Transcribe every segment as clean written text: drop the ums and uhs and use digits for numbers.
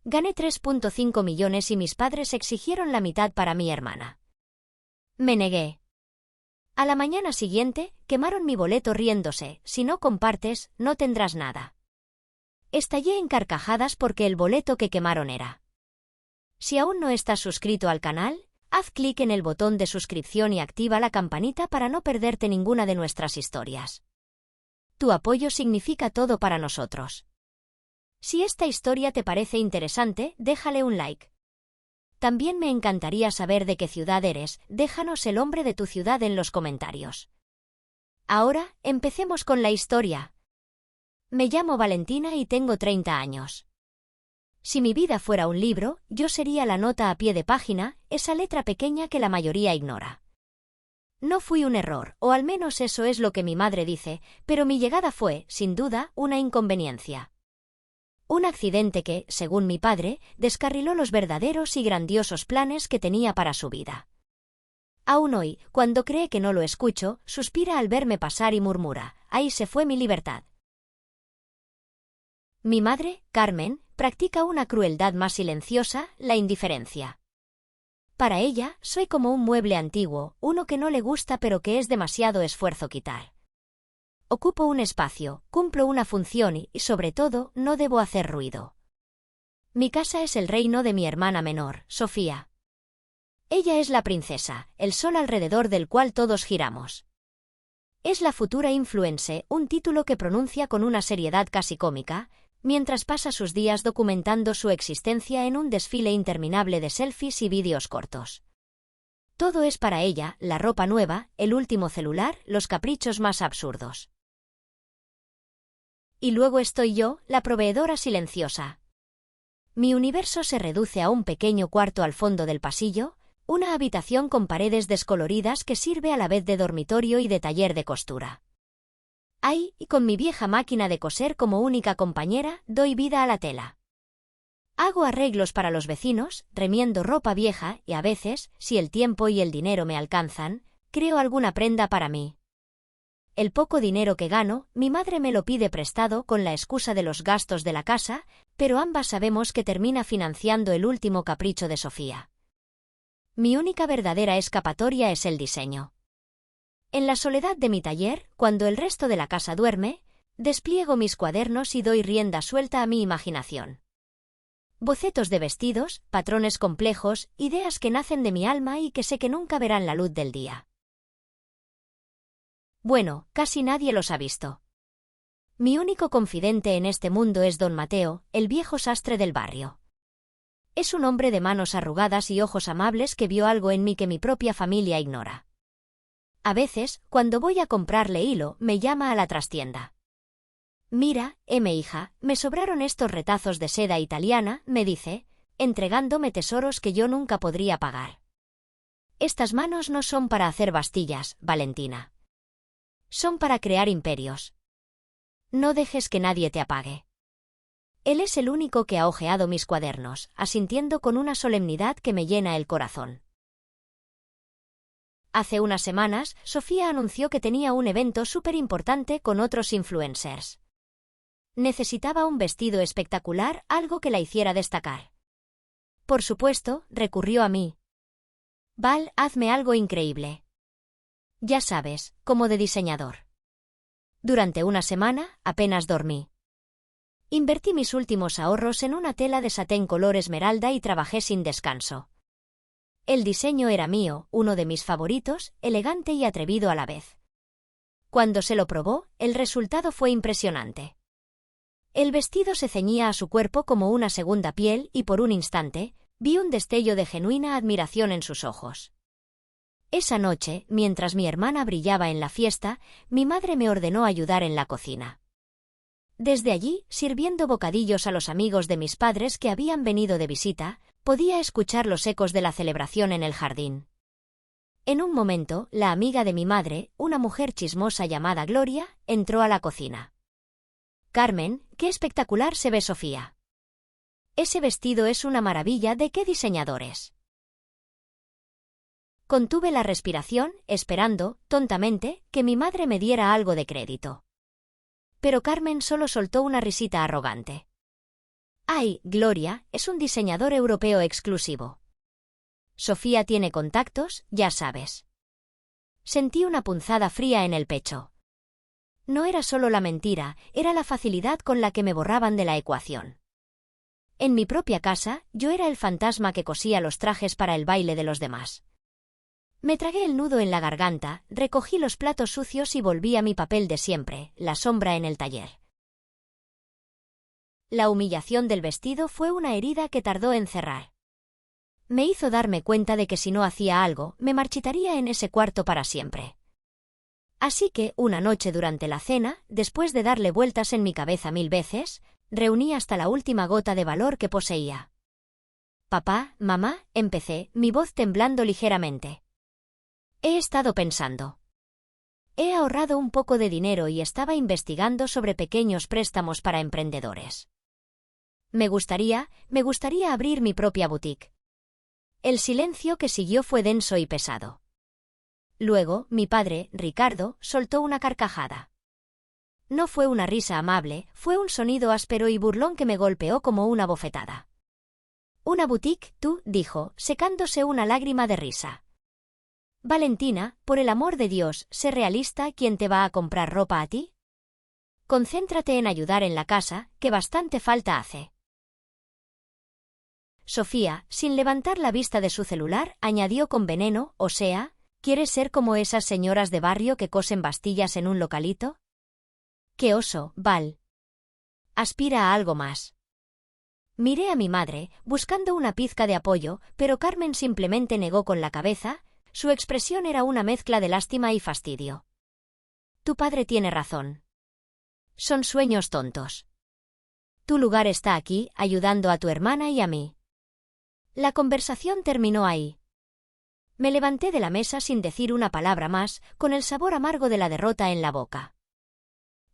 Gané 3,5 millones y mis padres exigieron la mitad para mi hermana. Me negué. A la mañana siguiente, quemaron mi boleto riéndose: si no compartes, no tendrás nada. Estallé en carcajadas porque el boleto que quemaron era. Si aún no estás suscrito al canal, haz clic en el botón de suscripción y activa la campanita para no perderte ninguna de nuestras historias. Tu apoyo significa todo para nosotros. Si esta historia te parece interesante, déjale un like. También me encantaría saber de qué ciudad eres. Déjanos el nombre de tu ciudad en los comentarios. Ahora, empecemos con la historia. Me llamo Valentina y tengo 30 años. Si mi vida fuera un libro, yo sería la nota a pie de página, esa letra pequeña que la mayoría ignora. No fui un error, o al menos eso es lo que mi madre dice, pero mi llegada fue, sin duda, una inconveniencia. Un accidente que, según mi padre, descarriló los verdaderos y grandiosos planes que tenía para su vida. Aún hoy, cuando cree que no lo escucho, suspira al verme pasar y murmura: ahí se fue mi libertad. Mi madre, Carmen, practica una crueldad más silenciosa: la indiferencia. Para ella, soy como un mueble antiguo, uno que no le gusta pero que es demasiado esfuerzo quitar. Ocupo un espacio, cumplo una función y, sobre todo, no debo hacer ruido. Mi casa es el reino de mi hermana menor, Sofía. Ella es la princesa, el sol alrededor del cual todos giramos. Es la futura influencer, un título que pronuncia con una seriedad casi cómica, mientras pasa sus días documentando su existencia en un desfile interminable de selfies y vídeos cortos. Todo es para ella: la ropa nueva, el último celular, los caprichos más absurdos. Y luego estoy yo, la proveedora silenciosa. Mi universo se reduce a un pequeño cuarto al fondo del pasillo, una habitación con paredes descoloridas que sirve a la vez de dormitorio y de taller de costura. Ahí, y con mi vieja máquina de coser como única compañera, doy vida a la tela. Hago arreglos para los vecinos, remiendo ropa vieja y a veces, si el tiempo y el dinero me alcanzan, creo alguna prenda para mí. El poco dinero que gano, mi madre me lo pide prestado con la excusa de los gastos de la casa, pero ambas sabemos que termina financiando el último capricho de Sofía. Mi única verdadera escapatoria es el diseño. En la soledad de mi taller, cuando el resto de la casa duerme, despliego mis cuadernos y doy rienda suelta a mi imaginación. Bocetos de vestidos, patrones complejos, ideas que nacen de mi alma y que sé que nunca verán la luz del día. Bueno, casi nadie los ha visto. Mi único confidente en este mundo es don Mateo, el viejo sastre del barrio. Es un hombre de manos arrugadas y ojos amables que vio algo en mí que mi propia familia ignora. A veces, cuando voy a comprarle hilo, me llama a la trastienda. Mira, hija, me sobraron estos retazos de seda italiana, me dice, entregándome tesoros que yo nunca podría pagar. Estas manos no son para hacer bastillas, Valentina. Son para crear imperios. No dejes que nadie te apague. Él es el único que ha hojeado mis cuadernos, asintiendo con una solemnidad que me llena el corazón. Hace unas semanas, Sofía anunció que tenía un evento súper importante con otros influencers. Necesitaba un vestido espectacular, algo que la hiciera destacar. Por supuesto, recurrió a mí. Val, hazme algo increíble. Ya sabes, como de diseñador. Durante una semana, apenas dormí. Invertí mis últimos ahorros en una tela de satén color esmeralda y trabajé sin descanso. El diseño era mío, uno de mis favoritos, elegante y atrevido a la vez. Cuando se lo probó, el resultado fue impresionante. El vestido se ceñía a su cuerpo como una segunda piel y por un instante, vi un destello de genuina admiración en sus ojos. Esa noche, mientras mi hermana brillaba en la fiesta, mi madre me ordenó ayudar en la cocina. Desde allí, sirviendo bocadillos a los amigos de mis padres que habían venido de visita, podía escuchar los ecos de la celebración en el jardín. En un momento, la amiga de mi madre, una mujer chismosa llamada Gloria, entró a la cocina. «Carmen, qué espectacular se ve Sofía. Ese vestido es una maravilla, ¿de qué diseñador es?». Contuve la respiración, esperando, tontamente, que mi madre me diera algo de crédito. Pero Carmen solo soltó una risita arrogante. Ay, Gloria, es un diseñador europeo exclusivo. Sofía tiene contactos, ya sabes. Sentí una punzada fría en el pecho. No era solo la mentira, era la facilidad con la que me borraban de la ecuación. En mi propia casa, yo era el fantasma que cosía los trajes para el baile de los demás. Me tragué el nudo en la garganta, recogí los platos sucios y volví a mi papel de siempre, la sombra en el taller. La humillación del vestido fue una herida que tardó en cerrar. Me hizo darme cuenta de que si no hacía algo, me marchitaría en ese cuarto para siempre. Así que, una noche durante la cena, después de darle vueltas en mi cabeza 1000 veces, reuní hasta la última gota de valor que poseía. Papá, mamá, empecé, mi voz temblando ligeramente. He estado pensando. He ahorrado un poco de dinero y estaba investigando sobre pequeños préstamos para emprendedores. Me gustaría abrir mi propia boutique. El silencio que siguió fue denso y pesado. Luego, mi padre, Ricardo, soltó una carcajada. No fue una risa amable, fue un sonido áspero y burlón que me golpeó como una bofetada. «¿Una boutique, tú?», dijo, secándose una lágrima de risa. «Valentina, por el amor de Dios, sé realista, ¿quién te va a comprar ropa a ti? Concéntrate en ayudar en la casa, que bastante falta hace». Sofía, sin levantar la vista de su celular, añadió con veneno, «O sea, ¿quieres ser como esas señoras de barrio que cosen bastillas en un localito? ¡Qué oso, Val! Aspira a algo más». Miré a mi madre, buscando una pizca de apoyo, pero Carmen simplemente negó con la cabeza. Su expresión era una mezcla de lástima y fastidio. «Tu padre tiene razón. Son sueños tontos. Tu lugar está aquí, ayudando a tu hermana y a mí». La conversación terminó ahí. Me levanté de la mesa sin decir una palabra más, con el sabor amargo de la derrota en la boca.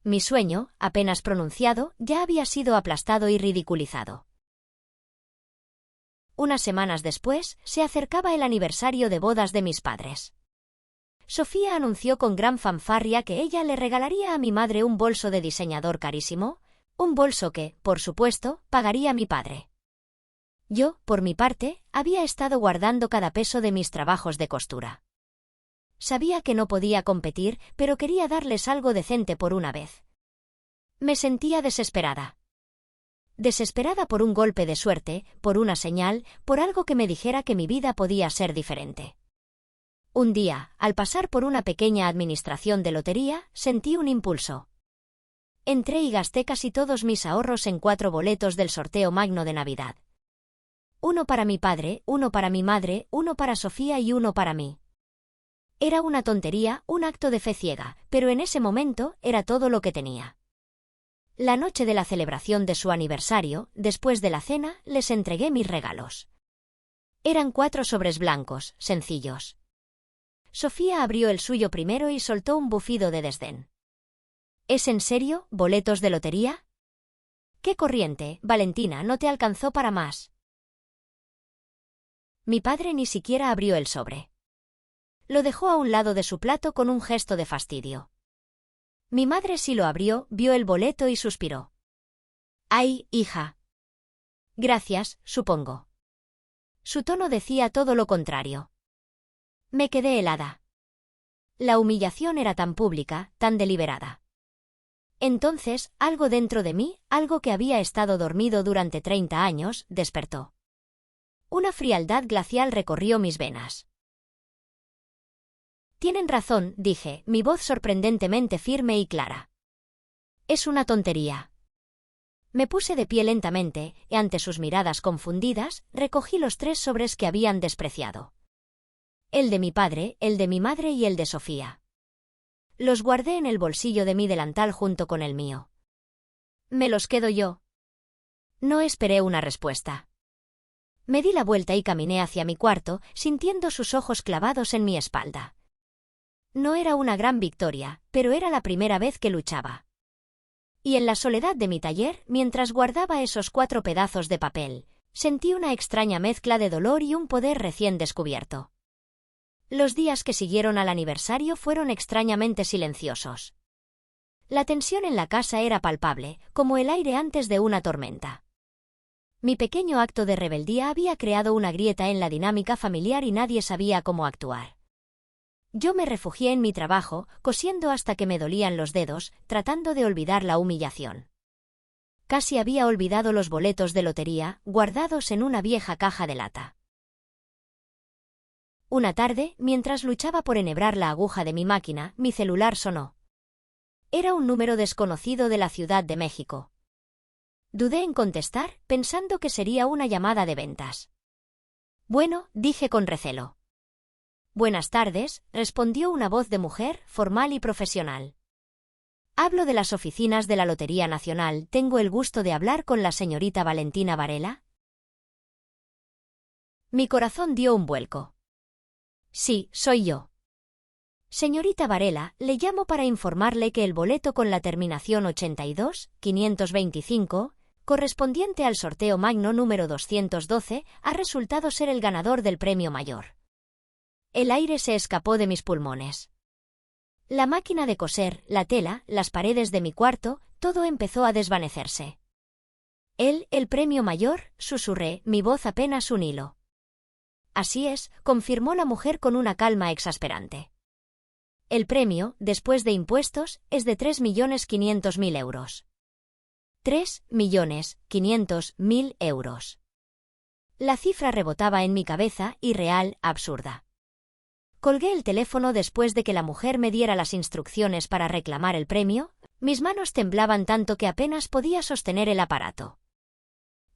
Mi sueño, apenas pronunciado, ya había sido aplastado y ridiculizado. Unas semanas después, se acercaba el aniversario de bodas de mis padres. Sofía anunció con gran fanfarria que ella le regalaría a mi madre un bolso de diseñador carísimo, un bolso que, por supuesto, pagaría mi padre. Yo, por mi parte, había estado guardando cada peso de mis trabajos de costura. Sabía que no podía competir, pero quería darles algo decente por una vez. Me sentía desesperada. Desesperada por un golpe de suerte, por una señal, por algo que me dijera que mi vida podía ser diferente. Un día, al pasar por una pequeña administración de lotería, sentí un impulso. Entré y gasté casi todos mis ahorros en 4 boletos del sorteo magno de Navidad. Uno para mi padre, uno para mi madre, uno para Sofía y uno para mí. Era una tontería, un acto de fe ciega, pero en ese momento era todo lo que tenía. La noche de la celebración de su aniversario, después de la cena, les entregué mis regalos. Eran 4 sobres blancos, sencillos. Sofía abrió el suyo primero y soltó un bufido de desdén. ¿Es en serio, boletos de lotería? ¡Qué corriente, Valentina, no te alcanzó para más! Mi padre ni siquiera abrió el sobre. Lo dejó a un lado de su plato con un gesto de fastidio. Mi madre sí lo abrió, vio el boleto y suspiró. «Ay, hija». «Gracias, supongo». Su tono decía todo lo contrario. Me quedé helada. La humillación era tan pública, tan deliberada. Entonces, algo dentro de mí, algo que había estado dormido durante 30 años, despertó. Una frialdad glacial recorrió mis venas. «Tienen razón», dije, mi voz sorprendentemente firme y clara. «Es una tontería». Me puse de pie lentamente, y ante sus miradas confundidas, recogí los 3 sobres que habían despreciado. El de mi padre, el de mi madre y el de Sofía. Los guardé en el bolsillo de mi delantal junto con el mío. «¿Me los quedo yo?». No esperé una respuesta. Me di la vuelta y caminé hacia mi cuarto, sintiendo sus ojos clavados en mi espalda. No era una gran victoria, pero era la primera vez que luchaba. Y en la soledad de mi taller, mientras guardaba esos 4 pedazos de papel, sentí una extraña mezcla de dolor y un poder recién descubierto. Los días que siguieron al aniversario fueron extrañamente silenciosos. La tensión en la casa era palpable, como el aire antes de una tormenta. Mi pequeño acto de rebeldía había creado una grieta en la dinámica familiar y nadie sabía cómo actuar. Yo me refugié en mi trabajo, cosiendo hasta que me dolían los dedos, tratando de olvidar la humillación. Casi había olvidado los boletos de lotería, guardados en una vieja caja de lata. Una tarde, mientras luchaba por enhebrar la aguja de mi máquina, mi celular sonó. Era un número desconocido de la Ciudad de México. Dudé en contestar, pensando que sería una llamada de ventas. Bueno, dije con recelo. Buenas tardes, respondió una voz de mujer, formal y profesional. Hablo de las oficinas de la Lotería Nacional. ¿Tengo el gusto de hablar con la señorita Valentina Varela? Mi corazón dio un vuelco. Sí, soy yo. Señorita Varela, le llamo para informarle que el boleto con la terminación 82-525, correspondiente al sorteo magno número 212, ha resultado ser el ganador del premio mayor. El aire se escapó de mis pulmones. La máquina de coser, la tela, las paredes de mi cuarto, todo empezó a desvanecerse. El premio mayor, susurré, mi voz apenas un hilo. Así es, confirmó la mujer con una calma exasperante. El premio, después de impuestos, es de 3.500.000 euros. 3.500.000 euros. La cifra rebotaba en mi cabeza, irreal, absurda. Colgué el teléfono después de que la mujer me diera las instrucciones para reclamar el premio. Mis manos temblaban tanto que apenas podía sostener el aparato.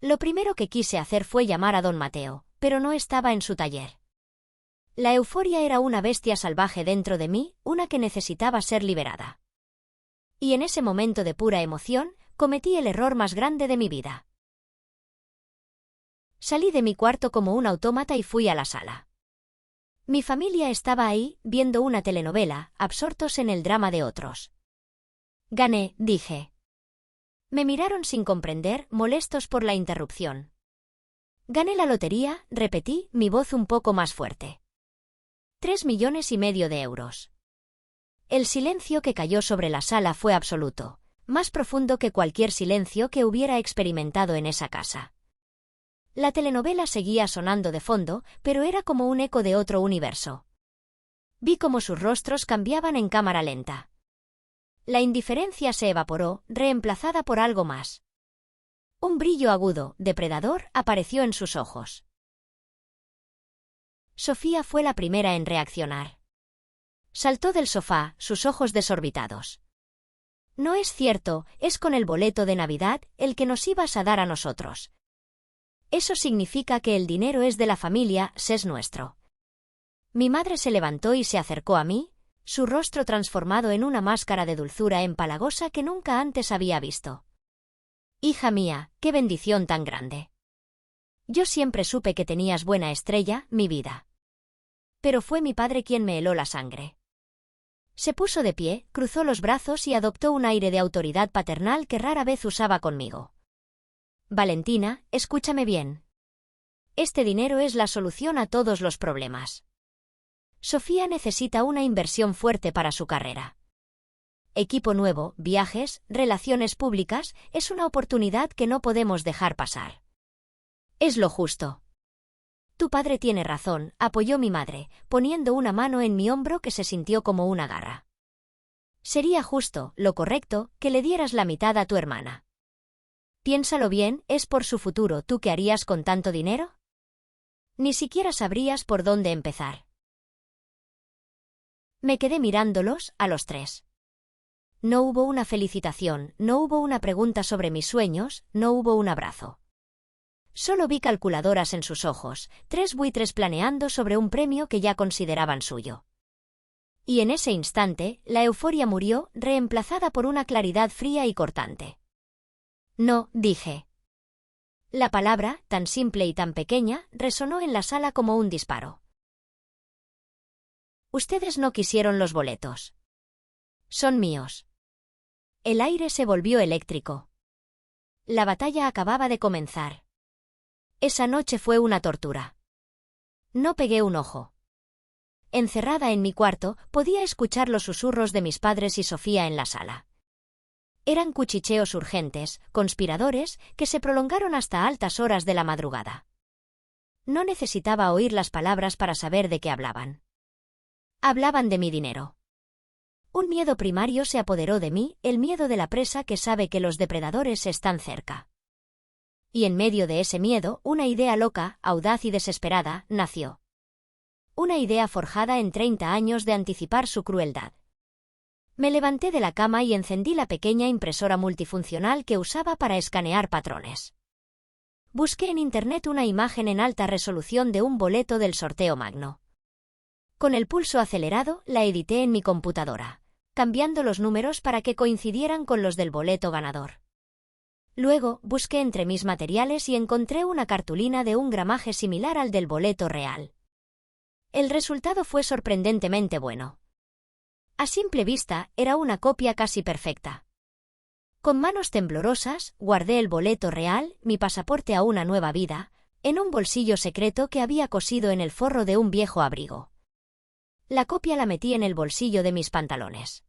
Lo primero que quise hacer fue llamar a don Mateo, pero no estaba en su taller. La euforia era una bestia salvaje dentro de mí, una que necesitaba ser liberada. Y en ese momento de pura emoción, cometí el error más grande de mi vida. Salí de mi cuarto como un autómata y fui a la sala. Mi familia estaba ahí, viendo una telenovela, absortos en el drama de otros. Gané, dije. Me miraron sin comprender, molestos por la interrupción. Gané la lotería, repetí, mi voz un poco más fuerte. 3,5 millones de euros. El silencio que cayó sobre la sala fue absoluto, más profundo que cualquier silencio que hubiera experimentado en esa casa. La telenovela seguía sonando de fondo, pero era como un eco de otro universo. Vi cómo sus rostros cambiaban en cámara lenta. La indiferencia se evaporó, reemplazada por algo más. Un brillo agudo, depredador, apareció en sus ojos. Sofía fue la primera en reaccionar. Saltó del sofá, sus ojos desorbitados. No es cierto, es con el boleto de Navidad, el que nos ibas a dar a nosotros. Eso significa que el dinero es de la familia, es nuestro. Mi madre se levantó y se acercó a mí, su rostro transformado en una máscara de dulzura empalagosa que nunca antes había visto. Hija mía, qué bendición tan grande. Yo siempre supe que tenías buena estrella, mi vida. Pero fue mi padre quien me heló la sangre. Se puso de pie, cruzó los brazos y adoptó un aire de autoridad paternal que rara vez usaba conmigo. Valentina, escúchame bien. Este dinero es la solución a todos los problemas. Sofía necesita una inversión fuerte para su carrera. Equipo nuevo, viajes, relaciones públicas, es una oportunidad que no podemos dejar pasar. Es lo justo. Tu padre tiene razón, apoyó mi madre, poniendo una mano en mi hombro que se sintió como una garra. Sería justo, lo correcto, que le dieras la mitad a tu hermana. Piénsalo bien, es por su futuro. ¿Tú qué harías con tanto dinero? Ni siquiera sabrías por dónde empezar. Me quedé mirándolos, a los tres. No hubo una felicitación, no hubo una pregunta sobre mis sueños, no hubo un abrazo. Solo vi calculadoras en sus ojos, 3 buitres planeando sobre un premio que ya consideraban suyo. Y en ese instante, la euforia murió, reemplazada por una claridad fría y cortante. No, dije. La palabra, tan simple y tan pequeña, resonó en la sala como un disparo. Ustedes no quisieron los boletos. Son míos. El aire se volvió eléctrico. La batalla acababa de comenzar. Esa noche fue una tortura. No pegué un ojo. Encerrada en mi cuarto, podía escuchar los susurros de mis padres y Sofía en la sala. Eran cuchicheos urgentes, conspiradores, que se prolongaron hasta altas horas de la madrugada. No necesitaba oír las palabras para saber de qué hablaban. Hablaban de mi dinero. Un miedo primario se apoderó de mí, el miedo de la presa que sabe que los depredadores están cerca. Y en medio de ese miedo, una idea loca, audaz y desesperada, nació. Una idea forjada en 30 años de anticipar su crueldad. Me levanté de la cama y encendí la pequeña impresora multifuncional que usaba para escanear patrones. Busqué en Internet una imagen en alta resolución de un boleto del sorteo magno. Con el pulso acelerado, la edité en mi computadora, cambiando los números para que coincidieran con los del boleto ganador. Luego, busqué entre mis materiales y encontré una cartulina de un gramaje similar al del boleto real. El resultado fue sorprendentemente bueno. A simple vista, era una copia casi perfecta. Con manos temblorosas, guardé el boleto real, mi pasaporte a una nueva vida, en un bolsillo secreto que había cosido en el forro de un viejo abrigo. La copia la metí en el bolsillo de mis pantalones.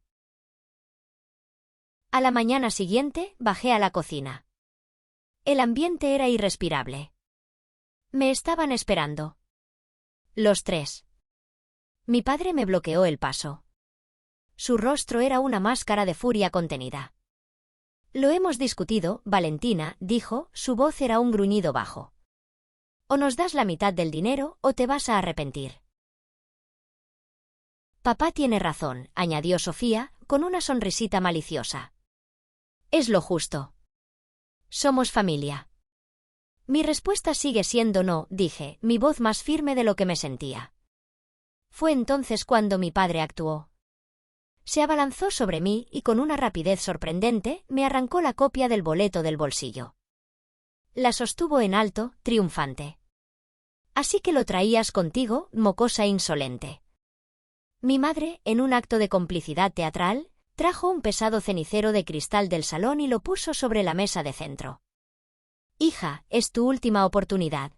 A la mañana siguiente, bajé a la cocina. El ambiente era irrespirable. Me estaban esperando. Los tres. Mi padre me bloqueó el paso. Su rostro era una máscara de furia contenida. Lo hemos discutido, Valentina, dijo, su voz era un gruñido bajo. O nos das la mitad del dinero o te vas a arrepentir. Papá tiene razón, añadió Sofía, con una sonrisita maliciosa. Es lo justo. Somos familia. Mi respuesta sigue siendo no, dije, mi voz más firme de lo que me sentía. Fue entonces cuando mi padre actuó. Se abalanzó sobre mí y con una rapidez sorprendente me arrancó la copia del boleto del bolsillo. La sostuvo en alto, triunfante. Así que lo traías contigo, mocosa insolente. Mi madre, en un acto de complicidad teatral, trajo un pesado cenicero de cristal del salón y lo puso sobre la mesa de centro. Hija, es tu última oportunidad.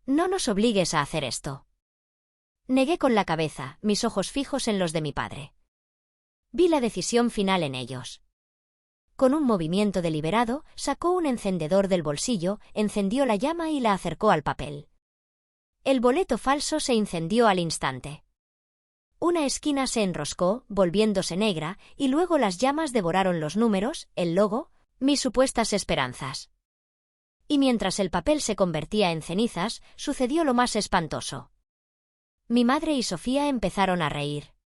No nos obligues a hacer esto. Negué con la cabeza, mis ojos fijos en los de mi padre. Vi la decisión final en ellos. Con un movimiento deliberado, sacó un encendedor del bolsillo, encendió la llama y la acercó al papel. El boleto falso se incendió al instante. Una esquina se enroscó, volviéndose negra, y luego las llamas devoraron los números, el logo, mis supuestas esperanzas. Y mientras el papel se convertía en cenizas, sucedió lo más espantoso. Mi madre y Sofía empezaron a reír.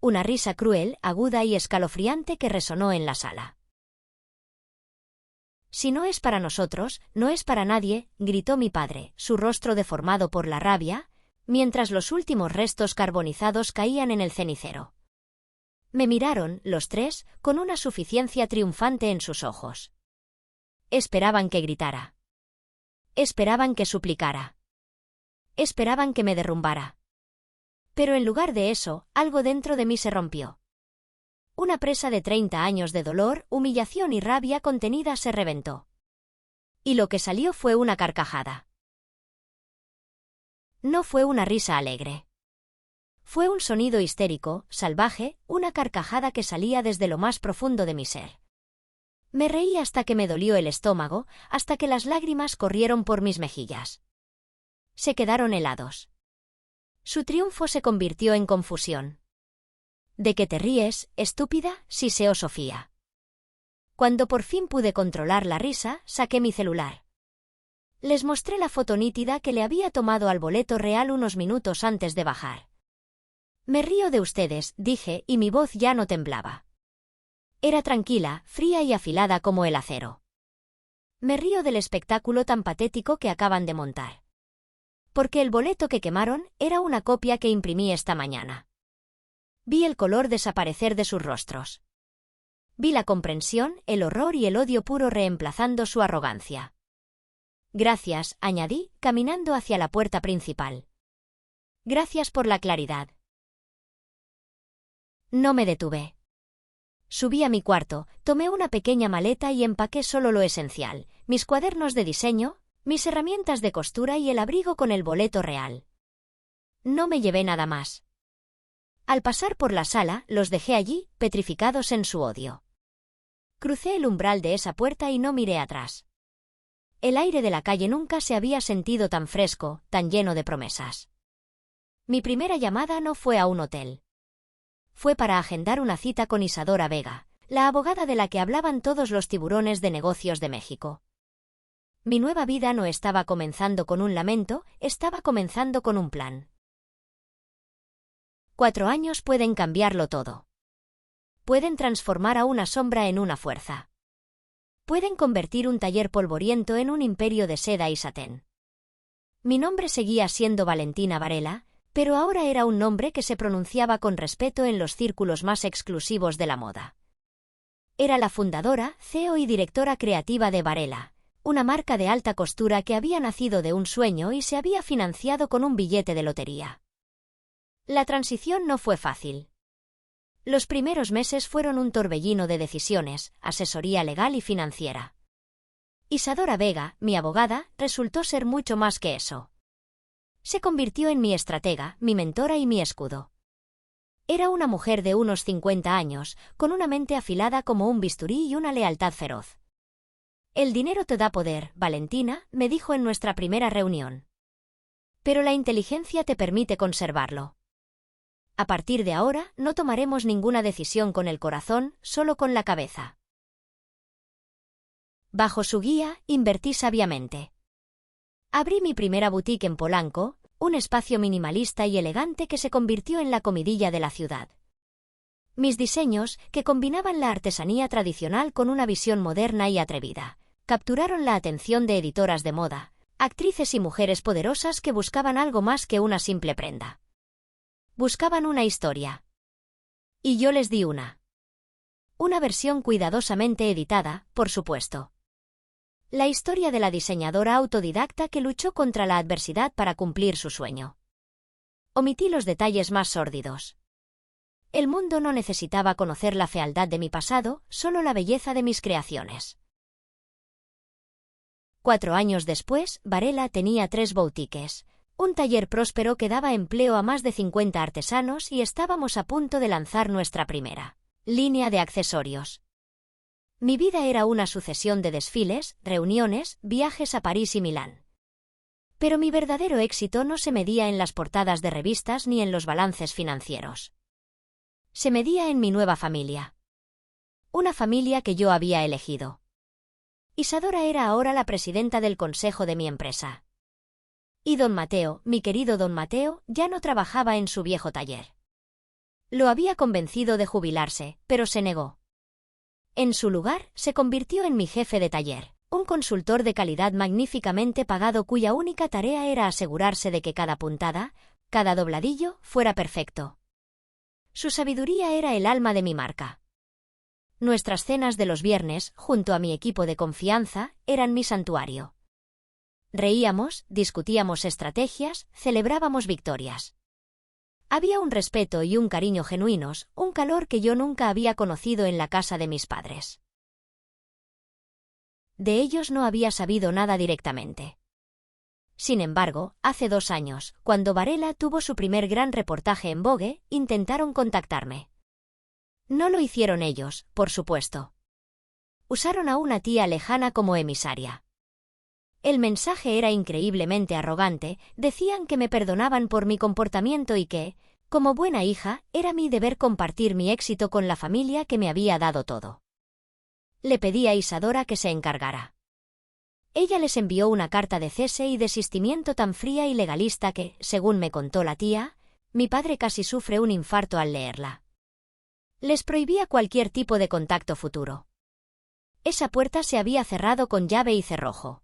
Una risa cruel, aguda y escalofriante que resonó en la sala. Si no es para nosotros, no es para nadie, gritó mi padre, su rostro deformado por la rabia, mientras los últimos restos carbonizados caían en el cenicero. Me miraron, los tres, con una suficiencia triunfante en sus ojos. Esperaban que gritara. Esperaban que suplicara. Esperaban que me derrumbara. Pero en lugar de eso, algo dentro de mí se rompió. Una presa de 30 años de dolor, humillación y rabia contenida se reventó. Y lo que salió fue una carcajada. No fue una risa alegre. Fue un sonido histérico, salvaje, una carcajada que salía desde lo más profundo de mi ser. Me reí hasta que me dolió el estómago, hasta que las lágrimas corrieron por mis mejillas. Se quedaron helados. Su triunfo se convirtió en confusión. ¿De qué te ríes, estúpida?, siseó Sofía. Cuando por fin pude controlar la risa, saqué mi celular. Les mostré la foto nítida que le había tomado al boleto real unos minutos antes de bajar. Me río de ustedes, dije, y mi voz ya no temblaba. Era tranquila, fría y afilada como el acero. Me río del espectáculo tan patético que acaban de montar. Porque el boleto que quemaron era una copia que imprimí esta mañana. Vi el color desaparecer de sus rostros. Vi la comprensión, el horror y el odio puro reemplazando su arrogancia. Gracias, añadí, caminando hacia la puerta principal. Gracias por la claridad. No me detuve. Subí a mi cuarto, tomé una pequeña maleta y empaqué solo lo esencial, mis cuadernos de diseño, mis herramientas de costura y el abrigo con el boleto real. No me llevé nada más. Al pasar por la sala, los dejé allí, petrificados en su odio. Crucé el umbral de esa puerta y no miré atrás. El aire de la calle nunca se había sentido tan fresco, tan lleno de promesas. Mi primera llamada no fue a un hotel. Fue para agendar una cita con Isadora Vega, la abogada de la que hablaban todos los tiburones de negocios de México. Mi nueva vida no estaba comenzando con un lamento, estaba comenzando con un plan. 4 años pueden cambiarlo todo. Pueden transformar a una sombra en una fuerza. Pueden convertir un taller polvoriento en un imperio de seda y satén. Mi nombre seguía siendo Valentina Varela, pero ahora era un nombre que se pronunciaba con respeto en los círculos más exclusivos de la moda. Era la fundadora, CEO y directora creativa de Varela, una marca de alta costura que había nacido de un sueño y se había financiado con un billete de lotería. La transición no fue fácil. Los primeros meses fueron un torbellino de decisiones, asesoría legal y financiera. Isadora Vega, mi abogada, resultó ser mucho más que eso. Se convirtió en mi estratega, mi mentora y mi escudo. Era una mujer de unos 50 años, con una mente afilada como un bisturí y una lealtad feroz. El dinero te da poder, Valentina, me dijo en nuestra primera reunión. Pero la inteligencia te permite conservarlo. A partir de ahora, no tomaremos ninguna decisión con el corazón, solo con la cabeza. Bajo su guía, invertí sabiamente. Abrí mi primera boutique en Polanco, un espacio minimalista y elegante que se convirtió en la comidilla de la ciudad. Mis diseños, que combinaban la artesanía tradicional con una visión moderna y atrevida, capturaron la atención de editoras de moda, actrices y mujeres poderosas que buscaban algo más que una simple prenda. Buscaban una historia. Y yo les di una. Una versión cuidadosamente editada, por supuesto. La historia de la diseñadora autodidacta que luchó contra la adversidad para cumplir su sueño. Omití los detalles más sórdidos. El mundo no necesitaba conocer la fealdad de mi pasado, solo la belleza de mis creaciones. 4 años después, Varela tenía 3 boutiques. Un taller próspero que daba empleo a más de 50 artesanos y estábamos a punto de lanzar nuestra primera línea de accesorios. Mi vida era una sucesión de desfiles, reuniones, viajes a París y Milán. Pero mi verdadero éxito no se medía en las portadas de revistas ni en los balances financieros. Se medía en mi nueva familia. Una familia que yo había elegido. Isadora era ahora la presidenta del consejo de mi empresa. Y don Mateo, mi querido don Mateo, ya no trabajaba en su viejo taller. Lo había convencido de jubilarse, pero se negó. En su lugar, se convirtió en mi jefe de taller, un consultor de calidad magníficamente pagado cuya única tarea era asegurarse de que cada puntada, cada dobladillo, fuera perfecto. Su sabiduría era el alma de mi marca. Nuestras cenas de los viernes, junto a mi equipo de confianza, eran mi santuario. Reíamos, discutíamos estrategias, celebrábamos victorias. Había un respeto y un cariño genuinos, un calor que yo nunca había conocido en la casa de mis padres. De ellos no había sabido nada directamente. Sin embargo, hace 2 años, cuando Varela tuvo su primer gran reportaje en Vogue, intentaron contactarme. No lo hicieron ellos, por supuesto. Usaron a una tía lejana como emisaria. El mensaje era increíblemente arrogante, decían que me perdonaban por mi comportamiento y que, como buena hija, era mi deber compartir mi éxito con la familia que me había dado todo. Le pedí a Isadora que se encargara. Ella les envió una carta de cese y desistimiento tan fría y legalista que, según me contó la tía, mi padre casi sufre un infarto al leerla. Les prohibía cualquier tipo de contacto futuro. Esa puerta se había cerrado con llave y cerrojo.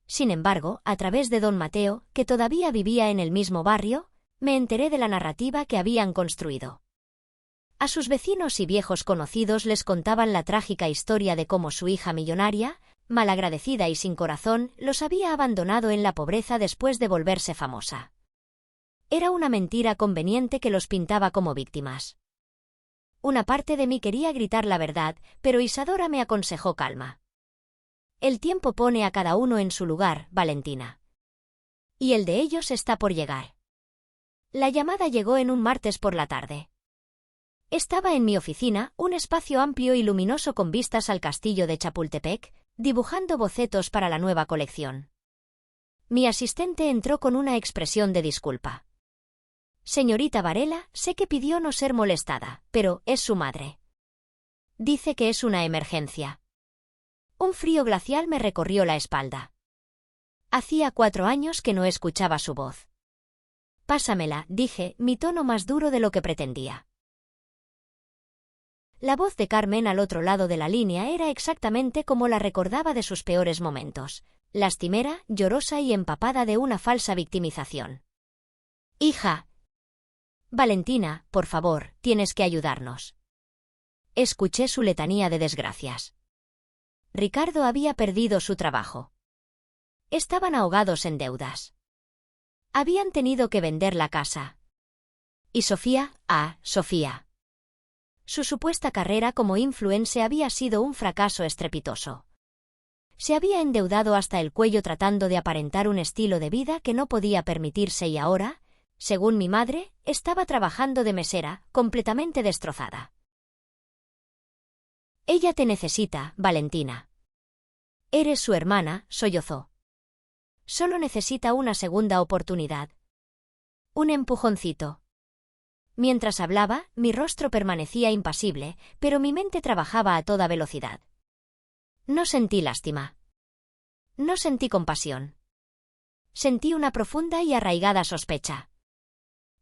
Sin embargo, a través de don Mateo, que todavía vivía en el mismo barrio, me enteré de la narrativa que habían construido. A sus vecinos y viejos conocidos les contaban la trágica historia de cómo su hija millonaria, malagradecida y sin corazón, los había abandonado en la pobreza después de volverse famosa. Era una mentira conveniente que los pintaba como víctimas. Una parte de mí quería gritar la verdad, pero Isadora me aconsejó calma. El tiempo pone a cada uno en su lugar, Valentina. Y el de ellos está por llegar. La llamada llegó en un martes por la tarde. Estaba en mi oficina, un espacio amplio y luminoso con vistas al castillo de Chapultepec, dibujando bocetos para la nueva colección. Mi asistente entró con una expresión de disculpa. Señorita Varela, sé que pidió no ser molestada, pero es su madre. Dice que es una emergencia. Un frío glacial me recorrió la espalda. Hacía 4 años que no escuchaba su voz. Pásamela, dije, mi tono más duro de lo que pretendía. La voz de Carmen al otro lado de la línea era exactamente como la recordaba de sus peores momentos, lastimera, llorosa y empapada de una falsa victimización. Hija. Valentina, por favor, tienes que ayudarnos. Escuché su letanía de desgracias. Ricardo había perdido su trabajo. Estaban ahogados en deudas. Habían tenido que vender la casa. Y Sofía, Sofía. Su supuesta carrera como influencer había sido un fracaso estrepitoso. Se había endeudado hasta el cuello tratando de aparentar un estilo de vida que no podía permitirse y ahora, según mi madre, estaba trabajando de mesera, completamente destrozada. Ella te necesita, Valentina. Eres su hermana, sollozó. Solo necesita una segunda oportunidad. Un empujoncito. Mientras hablaba, mi rostro permanecía impasible, pero mi mente trabajaba a toda velocidad. No sentí lástima. No sentí compasión. Sentí una profunda y arraigada sospecha.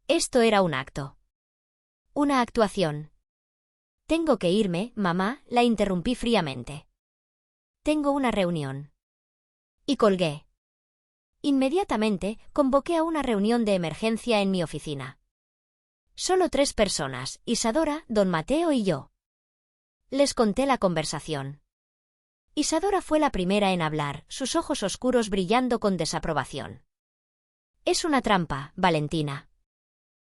Esto era un acto. Una actuación. Tengo que irme, mamá, la interrumpí fríamente. Tengo una reunión. Y colgué. Inmediatamente, convoqué a una reunión de emergencia en mi oficina. Solo 3 personas, Isadora, don Mateo y yo. Les conté la conversación. Isadora fue la primera en hablar, sus ojos oscuros brillando con desaprobación. Es una trampa, Valentina.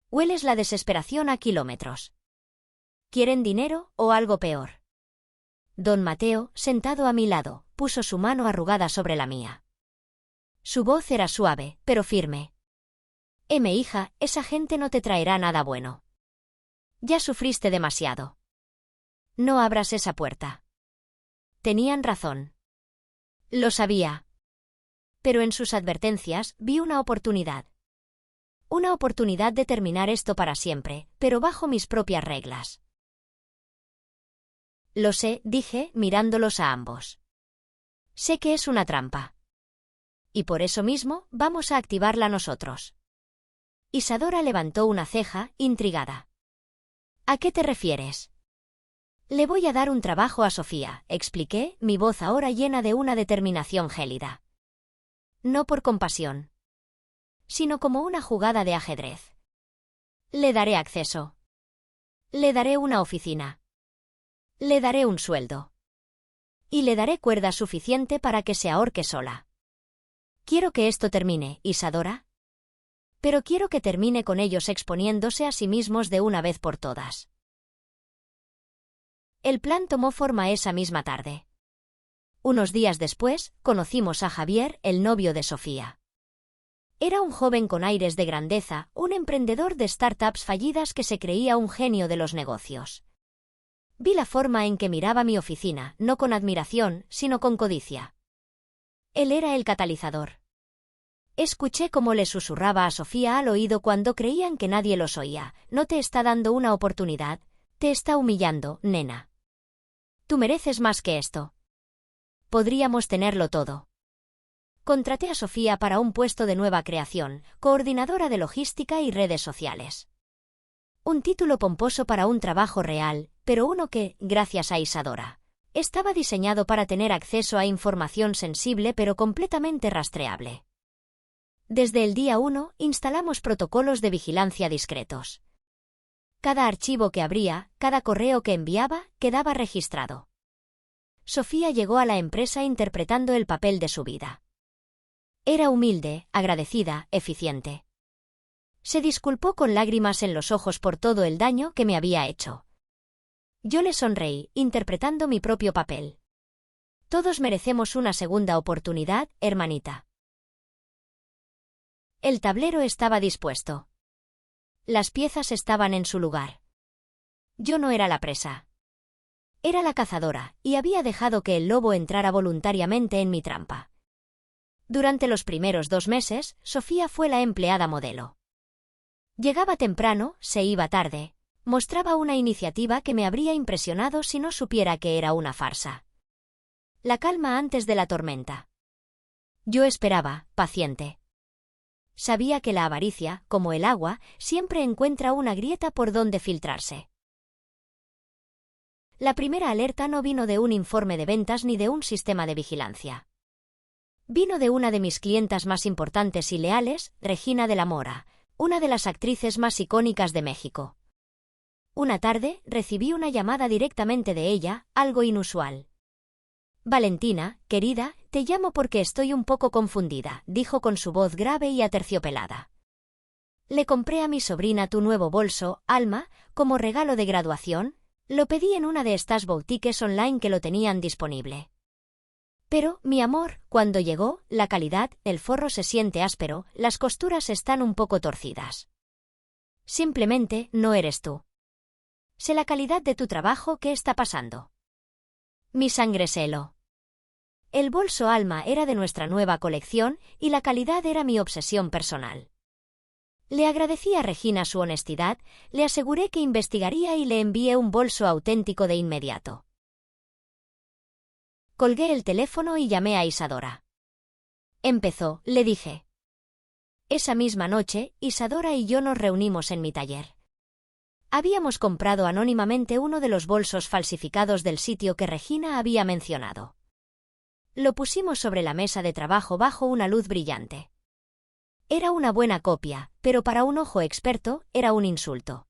Hueles la desesperación a kilómetros. ¿Quieren dinero o algo peor? Don Mateo, sentado a mi lado, puso su mano arrugada sobre la mía. Su voz era suave, pero firme. Hija, esa gente no te traerá nada bueno. Ya sufriste demasiado. No abras esa puerta. Tenían razón. Lo sabía. Pero en sus advertencias vi una oportunidad. Una oportunidad de terminar esto para siempre, pero bajo mis propias reglas. Lo sé, dije, mirándolos a ambos. Sé que es una trampa. Y por eso mismo, vamos a activarla nosotros. Isadora levantó una ceja, intrigada. ¿A qué te refieres? Le voy a dar un trabajo a Sofía, expliqué, mi voz ahora llena de una determinación gélida. No por compasión, sino como una jugada de ajedrez. Le daré acceso. Le daré una oficina. Le daré un sueldo. Y le daré cuerda suficiente para que se ahorque sola. Quiero que esto termine, Isadora. Pero quiero que termine con ellos exponiéndose a sí mismos de una vez por todas. El plan tomó forma esa misma tarde. Unos días después, conocimos a Javier, el novio de Sofía. Era un joven con aires de grandeza, un emprendedor de startups fallidas que se creía un genio de los negocios. Vi la forma en que miraba mi oficina, no con admiración, sino con codicia. Él era el catalizador. Escuché cómo le susurraba a Sofía al oído cuando creían que nadie los oía. No te está dando una oportunidad, te está humillando, nena. Tú mereces más que esto. Podríamos tenerlo todo. Contraté a Sofía para un puesto de nueva creación, coordinadora de logística y redes sociales. Un título pomposo para un trabajo real, pero uno que, gracias a Isadora, estaba diseñado para tener acceso a información sensible pero completamente rastreable. Desde el día 1 instalamos protocolos de vigilancia discretos. Cada archivo que abría, cada correo que enviaba, quedaba registrado. Sofía llegó a la empresa interpretando el papel de su vida. Era humilde, agradecida, eficiente. Se disculpó con lágrimas en los ojos por todo el daño que me había hecho. Yo le sonreí, interpretando mi propio papel. Todos merecemos una segunda oportunidad, hermanita. El tablero estaba dispuesto. Las piezas estaban en su lugar. Yo no era la presa. Era la cazadora, y había dejado que el lobo entrara voluntariamente en mi trampa. Durante los primeros 2 meses, Sofía fue la empleada modelo. Llegaba temprano, se iba tarde. Mostraba una iniciativa que me habría impresionado si no supiera que era una farsa. La calma antes de la tormenta. Yo esperaba, paciente. Sabía que la avaricia, como el agua, siempre encuentra una grieta por donde filtrarse. La primera alerta no vino de un informe de ventas ni de un sistema de vigilancia. Vino de una de mis clientas más importantes y leales, Regina de la Mora, una de las actrices más icónicas de México. Una tarde, recibí una llamada directamente de ella, algo inusual. «Valentina, querida, te llamo porque estoy un poco confundida», dijo con su voz grave y aterciopelada. «Le compré a mi sobrina tu nuevo bolso, Alma, como regalo de graduación. Lo pedí en una de estas boutiques online que lo tenían disponible. Pero, mi amor, cuando llegó, la calidad, el forro se siente áspero, las costuras están un poco torcidas. Simplemente, no eres tú. Sé la calidad de tu trabajo, ¿qué está pasando?». Mi sangre se heló. El bolso Alma era de nuestra nueva colección y la calidad era mi obsesión personal. Le agradecí a Regina su honestidad, le aseguré que investigaría y le envié un bolso auténtico de inmediato. Colgué el teléfono y llamé a Isadora. Empezó, le dije. Esa misma noche, Isadora y yo nos reunimos en mi taller. Habíamos comprado anónimamente uno de los bolsos falsificados del sitio que Regina había mencionado. Lo pusimos sobre la mesa de trabajo bajo una luz brillante. Era una buena copia, pero para un ojo experto, era un insulto.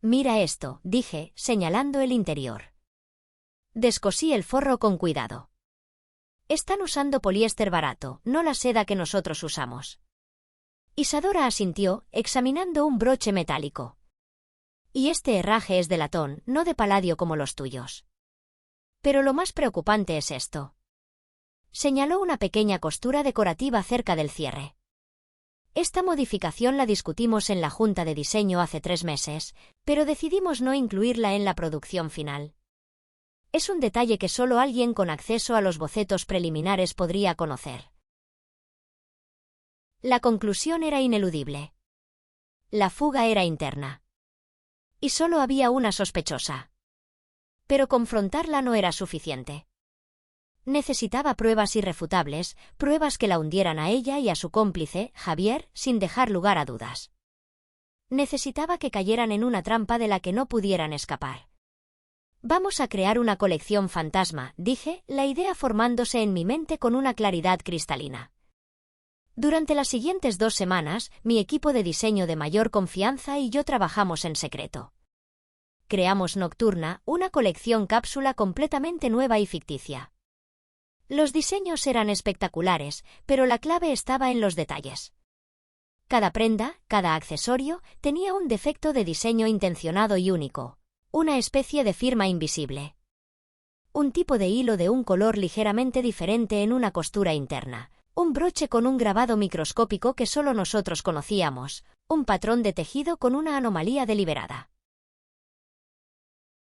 «Mira esto», dije, señalando el interior. Descosí el forro con cuidado. «Están usando poliéster barato, no la seda que nosotros usamos». Isadora asintió, examinando un broche metálico. «Y este herraje es de latón, no de paladio como los tuyos». «Pero lo más preocupante es esto». Señaló una pequeña costura decorativa cerca del cierre. Esta modificación la discutimos en la junta de diseño hace 3 meses, pero decidimos no incluirla en la producción final. Es un detalle que solo alguien con acceso a los bocetos preliminares podría conocer. La conclusión era ineludible. La fuga era interna. Y solo había una sospechosa. Pero confrontarla no era suficiente. Necesitaba pruebas irrefutables, pruebas que la hundieran a ella y a su cómplice, Javier, sin dejar lugar a dudas. Necesitaba que cayeran en una trampa de la que no pudieran escapar. «Vamos a crear una colección fantasma», dije, la idea formándose en mi mente con una claridad cristalina. Durante las siguientes 2 semanas, mi equipo de diseño de mayor confianza y yo trabajamos en secreto. Creamos Nocturna, una colección cápsula completamente nueva y ficticia. Los diseños eran espectaculares, pero la clave estaba en los detalles. Cada prenda, cada accesorio, tenía un defecto de diseño intencionado y único, una especie de firma invisible. Un tipo de hilo de un color ligeramente diferente en una costura interna, un broche con un grabado microscópico que solo nosotros conocíamos, un patrón de tejido con una anomalía deliberada.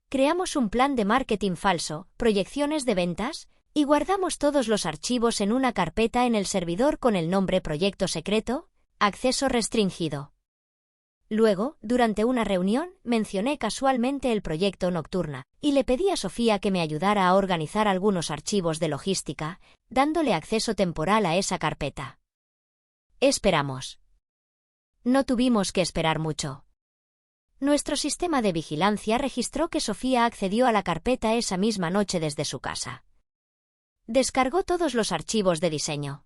Creamos un plan de marketing falso, proyecciones de ventas, y guardamos todos los archivos en una carpeta en el servidor con el nombre Proyecto Secreto, acceso restringido. Luego, durante una reunión, mencioné casualmente el proyecto Nocturna, y le pedí a Sofía que me ayudara a organizar algunos archivos de logística, dándole acceso temporal a esa carpeta. Esperamos. No tuvimos que esperar mucho. Nuestro sistema de vigilancia registró que Sofía accedió a la carpeta esa misma noche desde su casa. Descargó todos los archivos de diseño.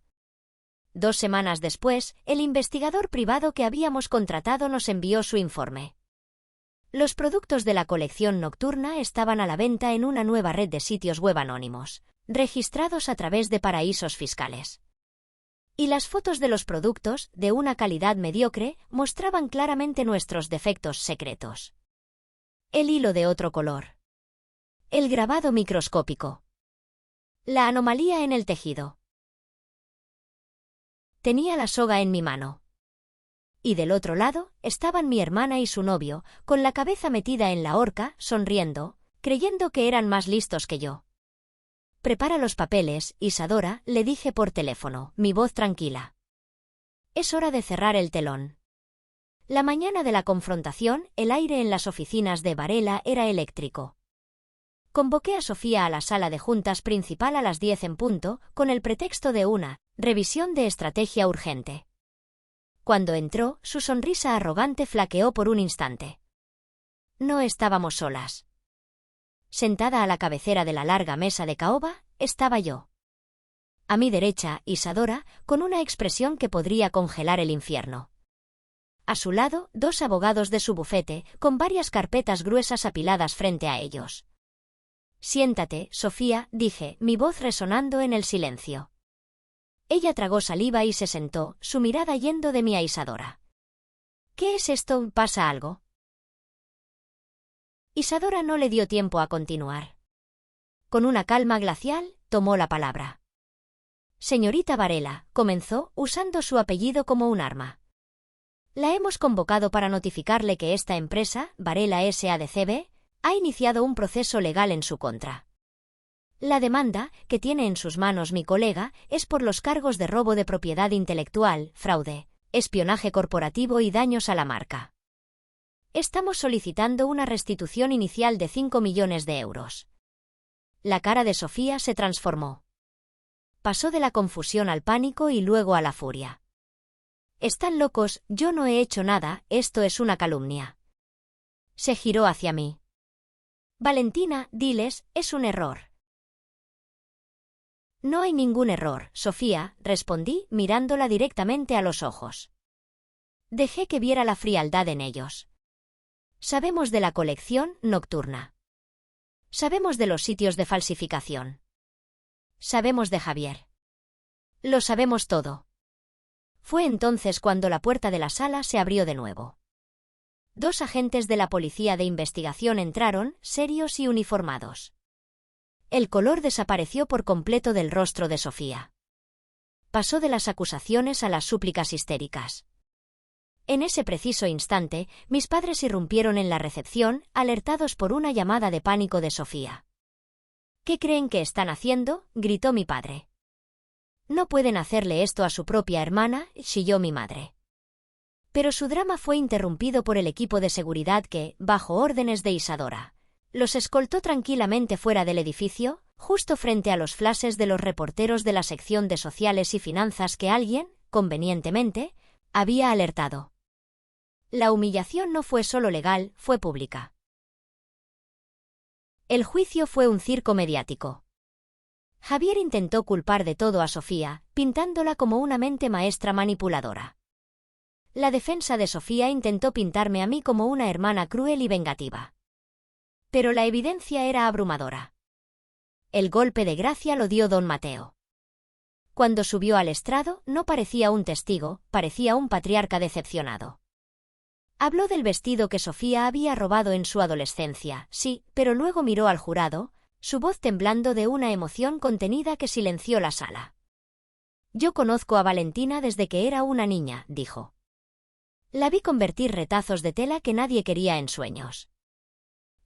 2 semanas después, el investigador privado que habíamos contratado nos envió su informe. Los productos de la colección Nocturna estaban a la venta en una nueva red de sitios web anónimos, registrados a través de paraísos fiscales. Y las fotos de los productos, de una calidad mediocre, mostraban claramente nuestros defectos secretos. El hilo de otro color. El grabado microscópico. La anomalía en el tejido. Tenía la soga en mi mano. Y del otro lado estaban mi hermana y su novio, con la cabeza metida en la horca, sonriendo, creyendo que eran más listos que yo. «Prepara los papeles, Isadora», le dije por teléfono, mi voz tranquila. «Es hora de cerrar el telón». La mañana de la confrontación, el aire en las oficinas de Varela era eléctrico. Convoqué a Sofía a la sala de juntas principal a las 10 en punto, con el pretexto de una revisión de estrategia urgente. Cuando entró, su sonrisa arrogante flaqueó por un instante. No estábamos solas. Sentada a la cabecera de la larga mesa de caoba, estaba yo. A mi derecha, Isadora, con una expresión que podría congelar el infierno. A su lado, dos abogados de su bufete, con varias carpetas gruesas apiladas frente a ellos. «Siéntate, Sofía», dije, mi voz resonando en el silencio. Ella tragó saliva y se sentó, su mirada yendo de mí a Isadora. «¿Qué es esto? ¿Pasa algo?» Isadora no le dio tiempo a continuar. Con una calma glacial, tomó la palabra. «Señorita Varela», comenzó, usando su apellido como un arma. «La hemos convocado para notificarle que esta empresa, Varela S.A.D.C.B., ha iniciado un proceso legal en su contra. La demanda, que tiene en sus manos mi colega, es por los cargos de robo de propiedad intelectual, fraude, espionaje corporativo y daños a la marca. Estamos solicitando una restitución inicial de 5 millones de euros». La cara de Sofía se transformó. Pasó de la confusión al pánico y luego a la furia. «Están locos, yo no he hecho nada, esto es una calumnia». Se giró hacia mí. «Valentina, diles, es un error». «No hay ningún error, Sofía», respondí, mirándola directamente a los ojos. Dejé que viera la frialdad en ellos. «Sabemos de la colección nocturna. Sabemos de los sitios de falsificación. Sabemos de Javier. Lo sabemos todo». Fue entonces cuando la puerta de la sala se abrió de nuevo. Dos agentes de la policía de investigación entraron, serios y uniformados. El color desapareció por completo del rostro de Sofía. Pasó de las acusaciones a las súplicas histéricas. En ese preciso instante, mis padres irrumpieron en la recepción, alertados por una llamada de pánico de Sofía. «¿Qué creen que están haciendo?», gritó mi padre. «No pueden hacerle esto a su propia hermana», chilló mi madre. Pero su drama fue interrumpido por el equipo de seguridad que, bajo órdenes de Isadora, los escoltó tranquilamente fuera del edificio, justo frente a los flashes de los reporteros de la sección de Sociales y Finanzas que alguien, convenientemente, había alertado. La humillación no fue solo legal, fue pública. El juicio fue un circo mediático. Javier intentó culpar de todo a Sofía, pintándola como una mente maestra manipuladora. La defensa de Sofía intentó pintarme a mí como una hermana cruel y vengativa. Pero la evidencia era abrumadora. El golpe de gracia lo dio don Mateo. Cuando subió al estrado, no parecía un testigo, parecía un patriarca decepcionado. Habló del vestido que Sofía había robado en su adolescencia, sí, pero luego miró al jurado, su voz temblando de una emoción contenida que silenció la sala. «Yo conozco a Valentina desde que era una niña», dijo. «La vi convertir retazos de tela que nadie quería en sueños.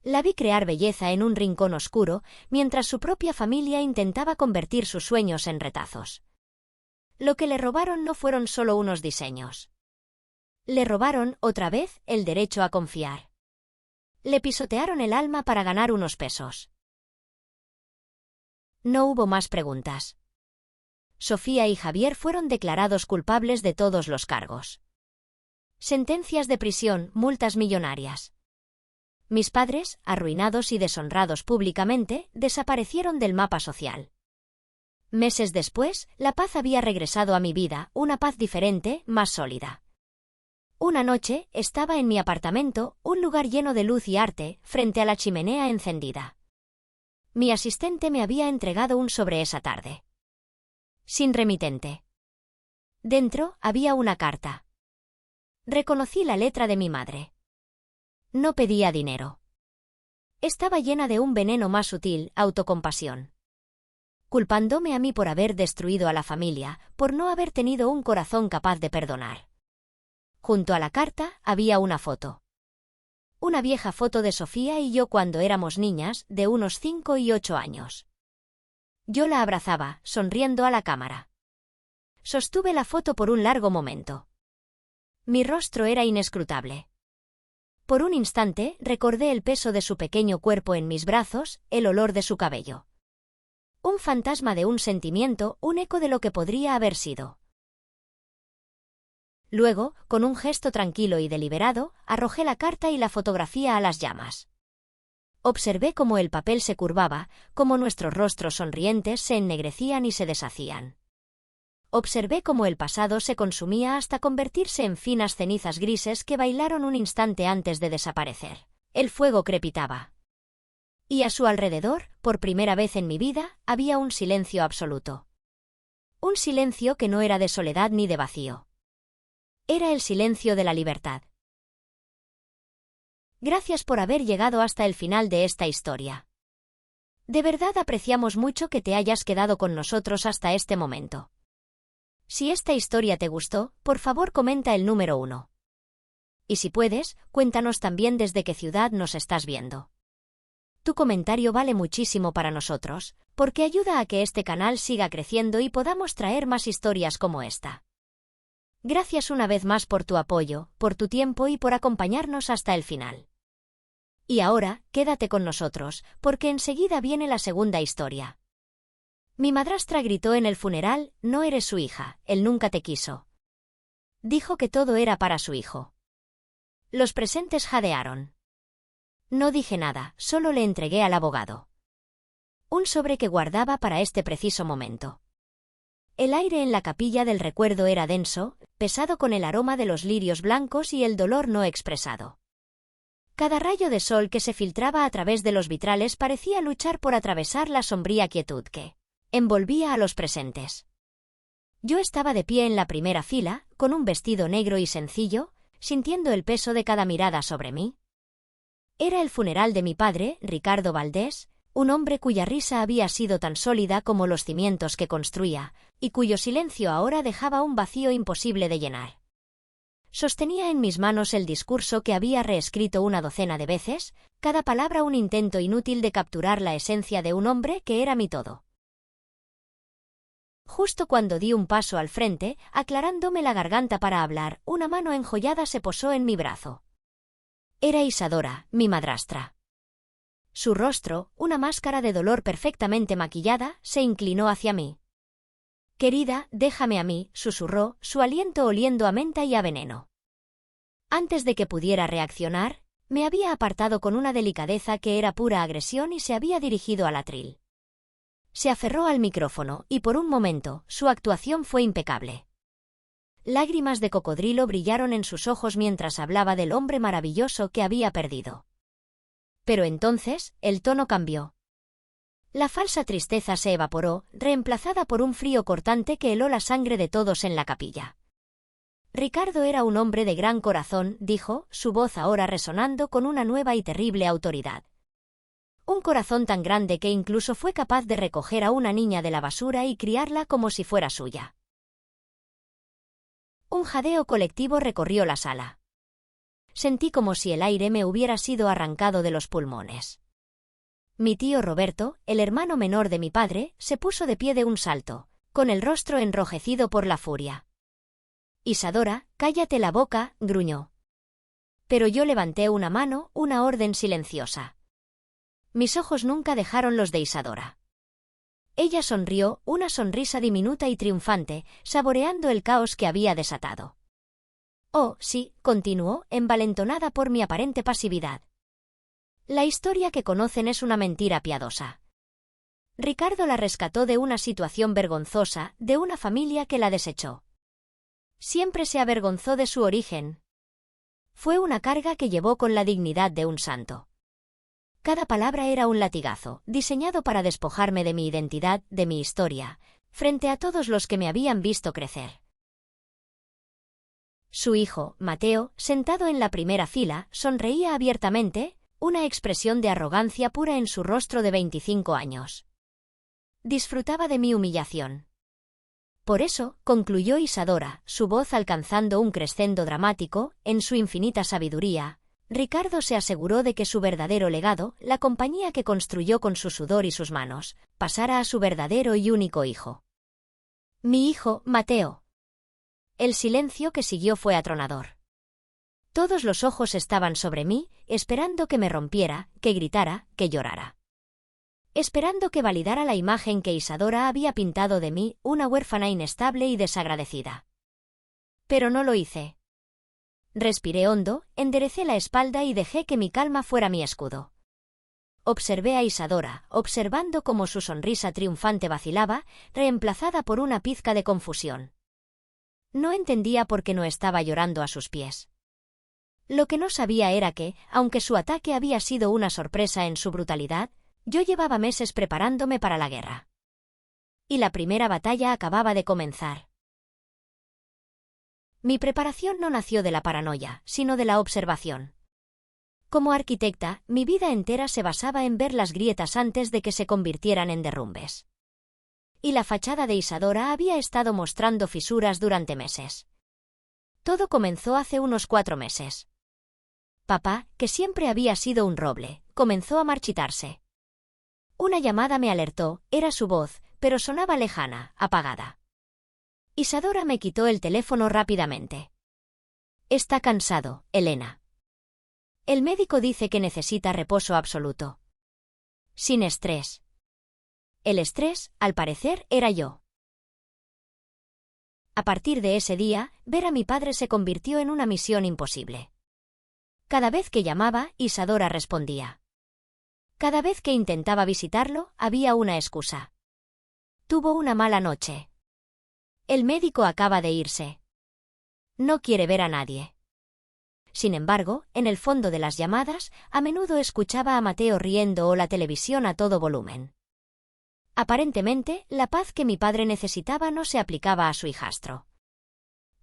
La vi crear belleza en un rincón oscuro, mientras su propia familia intentaba convertir sus sueños en retazos. Lo que le robaron no fueron solo unos diseños. Le robaron, otra vez, el derecho a confiar. Le pisotearon el alma para ganar unos pesos». No hubo más preguntas. Sofía y Javier fueron declarados culpables de todos los cargos. Sentencias de prisión, multas millonarias. Mis padres, arruinados y deshonrados públicamente, desaparecieron del mapa social. Meses después, la paz había regresado a mi vida, una paz diferente, más sólida. Una noche, estaba en mi apartamento, un lugar lleno de luz y arte, frente a la chimenea encendida. Mi asistente me había entregado un sobre esa tarde. Sin remitente. Dentro había una carta. Reconocí la letra de mi madre. No pedía dinero. Estaba llena de un veneno más sutil, autocompasión. Culpándome a mí por haber destruido a la familia, por no haber tenido un corazón capaz de perdonar. junto a la carta, había una foto. Una vieja foto de Sofía y yo cuando éramos niñas, de unos 5 y 8 años. Yo la abrazaba, sonriendo a la cámara. Sostuve la foto por un largo momento. Mi rostro era inescrutable. Por un instante, recordé el peso de su pequeño cuerpo en mis brazos, el olor de su cabello. Un fantasma de un sentimiento, un eco de lo que podría haber sido. Luego, con un gesto tranquilo y deliberado, arrojé la carta y la fotografía a las llamas. Observé cómo el papel se curvaba, cómo nuestros rostros sonrientes se ennegrecían y se deshacían. Observé cómo el pasado se consumía hasta convertirse en finas cenizas grises que bailaron un instante antes de desaparecer. El fuego crepitaba. Y a su alrededor, por primera vez en mi vida, había un silencio absoluto. Un silencio que no era de soledad ni de vacío. Era el silencio de la libertad. Gracias por haber llegado hasta el final de esta historia. De verdad apreciamos mucho que te hayas quedado con nosotros hasta este momento. Si esta historia te gustó, por favor comenta el número 1. Y si puedes, cuéntanos también desde qué ciudad nos estás viendo. Tu comentario vale muchísimo para nosotros, porque ayuda a que este canal siga creciendo y podamos traer más historias como esta. Gracias una vez más por tu apoyo, por tu tiempo y por acompañarnos hasta el final. Y ahora, quédate con nosotros, porque enseguida viene la segunda historia. Mi madrastra gritó en el funeral: «No eres su hija, él nunca te quiso». Dijo que todo era para su hijo. Los presentes jadearon. No dije nada, solo le entregué al abogado un sobre que guardaba para este preciso momento. El aire en la capilla del recuerdo era denso, pesado con el aroma de los lirios blancos y el dolor no expresado. Cada rayo de sol que se filtraba a través de los vitrales parecía luchar por atravesar la sombría quietud que envolvía a los presentes. Yo estaba de pie en la primera fila, con un vestido negro y sencillo, sintiendo el peso de cada mirada sobre mí. Era el funeral de mi padre, Ricardo Valdés, un hombre cuya risa había sido tan sólida como los cimientos que construía, y cuyo silencio ahora dejaba un vacío imposible de llenar. Sostenía en mis manos el discurso que había reescrito una docena de veces, cada palabra un intento inútil de capturar la esencia de un hombre que era mi todo. Justo cuando di un paso al frente, aclarándome la garganta para hablar, una mano enjollada se posó en mi brazo. Era Isadora, mi madrastra. Su rostro, una máscara de dolor perfectamente maquillada, se inclinó hacia mí. «Querida, déjame a mí», susurró, su aliento oliendo a menta y a veneno. Antes de que pudiera reaccionar, me había apartado con una delicadeza que era pura agresión y se había dirigido al atril. Se aferró al micrófono y por un momento, su actuación fue impecable. Lágrimas de cocodrilo brillaron en sus ojos mientras hablaba del hombre maravilloso que había perdido. Pero entonces, el tono cambió. La falsa tristeza se evaporó, reemplazada por un frío cortante que heló la sangre de todos en la capilla. Ricardo era un hombre de gran corazón, dijo, su voz ahora resonando con una nueva y terrible autoridad. Un corazón tan grande que incluso fue capaz de recoger a una niña de la basura y criarla como si fuera suya. Un jadeo colectivo recorrió la sala. Sentí como si el aire me hubiera sido arrancado de los pulmones. Mi tío Roberto, el hermano menor de mi padre, se puso de pie de un salto, con el rostro enrojecido por la furia. «Isadora, cállate la boca», gruñó. Pero yo levanté una mano, una orden silenciosa. Mis ojos nunca dejaron los de Isadora. Ella sonrió, una sonrisa diminuta y triunfante, saboreando el caos que había desatado. «Oh, sí», continuó, envalentonada por mi aparente pasividad. «La historia que conocen es una mentira piadosa. Ricardo la rescató de una situación vergonzosa, de una familia que la desechó. Siempre se avergonzó de su origen. Fue una carga que llevó con la dignidad de un santo. Cada palabra era un latigazo, diseñado para despojarme de mi identidad, de mi historia, frente a todos los que me habían visto crecer». Su hijo, Mateo, sentado en la primera fila, sonreía abiertamente, una expresión de arrogancia pura en su rostro de 25 años. Disfrutaba de mi humillación. Por eso, concluyó Isadora, su voz alcanzando un crescendo dramático, en su infinita sabiduría, Ricardo se aseguró de que su verdadero legado, la compañía que construyó con su sudor y sus manos, pasara a su verdadero y único hijo. Mi hijo, Mateo. El silencio que siguió fue atronador. Todos los ojos estaban sobre mí, esperando que me rompiera, que gritara, que llorara. Esperando que validara la imagen que Isadora había pintado de mí, una huérfana inestable y desagradecida. Pero no lo hice. Respiré hondo, enderecé la espalda y dejé que mi calma fuera mi escudo. Observé a Isadora, observando cómo su sonrisa triunfante vacilaba, reemplazada por una pizca de confusión. No entendía por qué no estaba llorando a sus pies. Lo que no sabía era que, aunque su ataque había sido una sorpresa en su brutalidad, yo llevaba meses preparándome para la guerra. Y la primera batalla acababa de comenzar. Mi preparación no nació de la paranoia, sino de la observación. Como arquitecta, mi vida entera se basaba en ver las grietas antes de que se convirtieran en derrumbes. Y la fachada de Isadora había estado mostrando fisuras durante meses. Todo comenzó hace unos 4 meses. Papá, que siempre había sido un roble, comenzó a marchitarse. Una llamada me alertó, era su voz, pero sonaba lejana, apagada. Isadora me quitó el teléfono rápidamente. Está cansado, Elena. El médico dice que necesita reposo absoluto. Sin estrés. El estrés, al parecer, era yo. A partir de ese día, ver a mi padre se convirtió en una misión imposible. Cada vez que llamaba, Isadora respondía. Cada vez que intentaba visitarlo, había una excusa. Tuvo una mala noche. El médico acaba de irse. No quiere ver a nadie. Sin embargo, en el fondo de las llamadas, a menudo escuchaba a Mateo riendo o la televisión a todo volumen. Aparentemente, la paz que mi padre necesitaba no se aplicaba a su hijastro.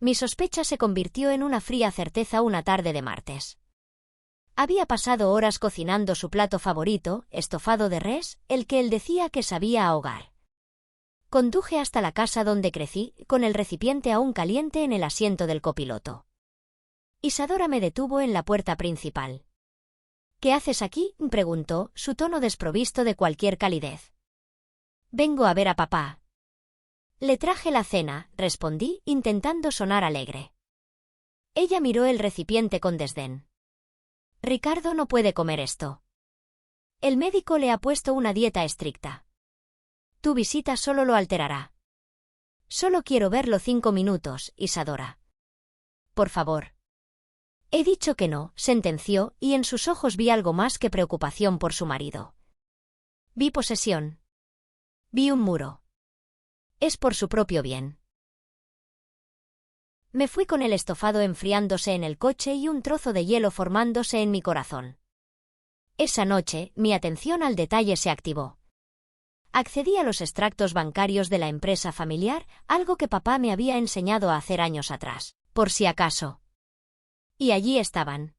Mi sospecha se convirtió en una fría certeza una tarde de martes. Había pasado horas cocinando su plato favorito, estofado de res, el que él decía que sabía ahogar. Conduje hasta la casa donde crecí, con el recipiente aún caliente en el asiento del copiloto. Isadora me detuvo en la puerta principal. ¿Qué haces aquí?, preguntó, su tono desprovisto de cualquier calidez. Vengo a ver a papá. Le traje la cena, respondí, intentando sonar alegre. Ella miró el recipiente con desdén. Ricardo no puede comer esto. El médico le ha puesto una dieta estricta. Tu visita solo lo alterará. Solo quiero verlo 5 minutos, Isadora. Por favor. He dicho que no, sentenció, y en sus ojos vi algo más que preocupación por su marido. Vi posesión. Vi un muro. Es por su propio bien. Me fui con el estofado enfriándose en el coche y un trozo de hielo formándose en mi corazón. Esa noche, mi atención al detalle se activó. Accedí a los extractos bancarios de la empresa familiar, algo que papá me había enseñado a hacer años atrás, por si acaso. Y allí estaban.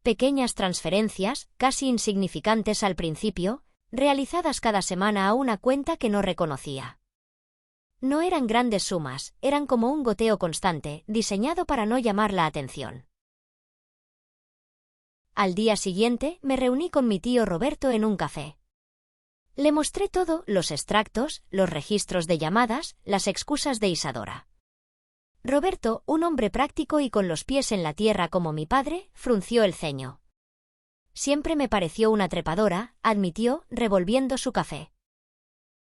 Pequeñas transferencias, casi insignificantes al principio, realizadas cada semana a una cuenta que no reconocía. No eran grandes sumas, eran como un goteo constante, diseñado para no llamar la atención. Al día siguiente, me reuní con mi tío Roberto en un café. Le mostré todo, los extractos, los registros de llamadas, las excusas de Isadora. Roberto, un hombre práctico y con los pies en la tierra como mi padre, frunció el ceño. Siempre me pareció una trepadora, admitió, revolviendo su café.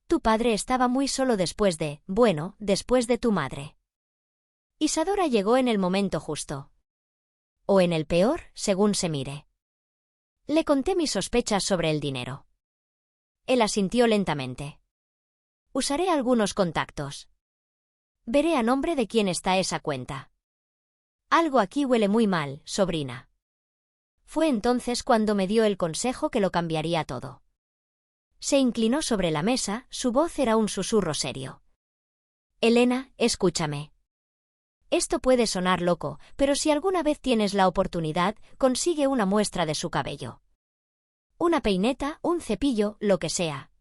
Tu padre estaba muy solo después de tu madre. Isadora llegó en el momento justo. O en el peor, según se mire. Le conté mis sospechas sobre el dinero. Él asintió lentamente. Usaré algunos contactos. Veré a nombre de quién está esa cuenta. Algo aquí huele muy mal, sobrina. Fue entonces cuando me dio el consejo que lo cambiaría todo. Se inclinó sobre la mesa, su voz era un susurro serio. Elena, escúchame. Esto puede sonar loco, pero si alguna vez tienes la oportunidad, consigue una muestra de su cabello. Una peineta, un cepillo, lo que sea.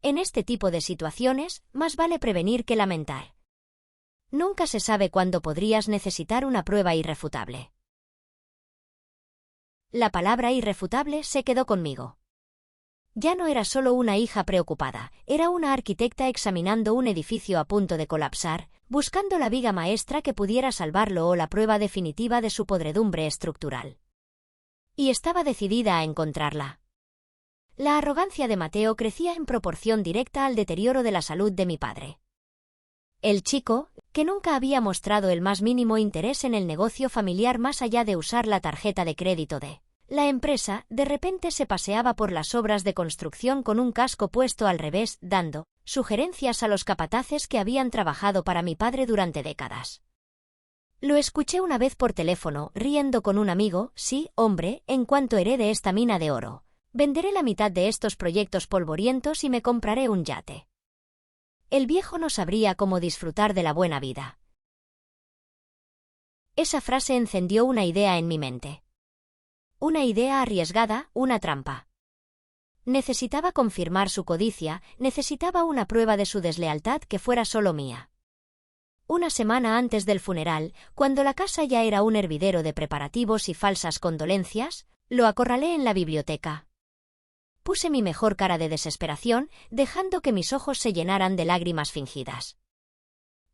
En este tipo de situaciones, más vale prevenir que lamentar. Nunca se sabe cuándo podrías necesitar una prueba irrefutable. La palabra irrefutable se quedó conmigo. Ya no era solo una hija preocupada, era una arquitecta examinando un edificio a punto de colapsar, buscando la viga maestra que pudiera salvarlo o la prueba definitiva de su podredumbre estructural. Y estaba decidida a encontrarla. La arrogancia de Mateo crecía en proporción directa al deterioro de la salud de mi padre. El chico, que nunca había mostrado el más mínimo interés en el negocio familiar más allá de usar la tarjeta de crédito de la empresa, de repente se paseaba por las obras de construcción con un casco puesto al revés, dando sugerencias a los capataces que habían trabajado para mi padre durante décadas. Lo escuché una vez por teléfono, riendo con un amigo: sí, hombre, en cuanto herede esta mina de oro, venderé la mitad de estos proyectos polvorientos y me compraré un yate. El viejo no sabría cómo disfrutar de la buena vida. Esa frase encendió una idea en mi mente. Una idea arriesgada, una trampa. Necesitaba confirmar su codicia, necesitaba una prueba de su deslealtad que fuera solo mía. Una semana antes del funeral, cuando la casa ya era un hervidero de preparativos y falsas condolencias, lo acorralé en la biblioteca. Puse mi mejor cara de desesperación, dejando que mis ojos se llenaran de lágrimas fingidas.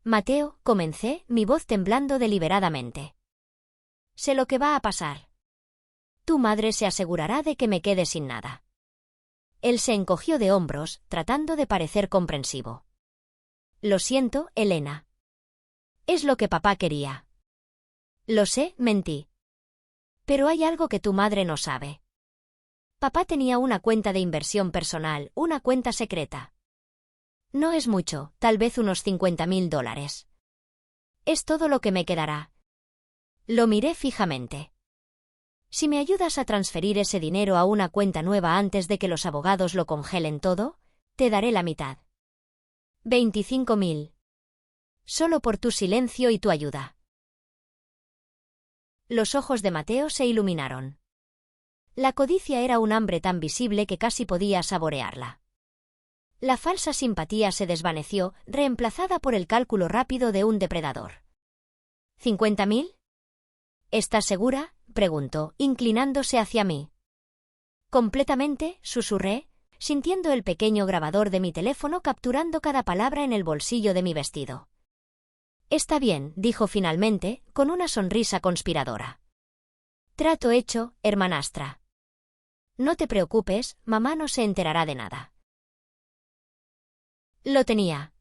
Mateo, comencé, mi voz temblando deliberadamente. Sé lo que va a pasar. Tu madre se asegurará de que me quede sin nada. Él se encogió de hombros, tratando de parecer comprensivo. Lo siento, Elena. Es lo que papá quería. Lo sé, mentí. Pero hay algo que tu madre no sabe. Papá tenía una cuenta de inversión personal, una cuenta secreta. No es mucho, tal vez unos $50.000. Es todo lo que me quedará. Lo miré fijamente. Si me ayudas a transferir ese dinero a una cuenta nueva antes de que los abogados lo congelen todo, te daré la mitad. 25.000. Solo por tu silencio y tu ayuda. Los ojos de Mateo se iluminaron. La codicia era un hambre tan visible que casi podía saborearla. La falsa simpatía se desvaneció, reemplazada por el cálculo rápido de un depredador. ¿50.000? ¿Estás segura?, preguntó, inclinándose hacia mí. Completamente, susurré, sintiendo el pequeño grabador de mi teléfono capturando cada palabra en el bolsillo de mi vestido. Está bien, dijo finalmente, con una sonrisa conspiradora. Trato hecho, hermanastra. No te preocupes, mamá no se enterará de nada. Lo tenía.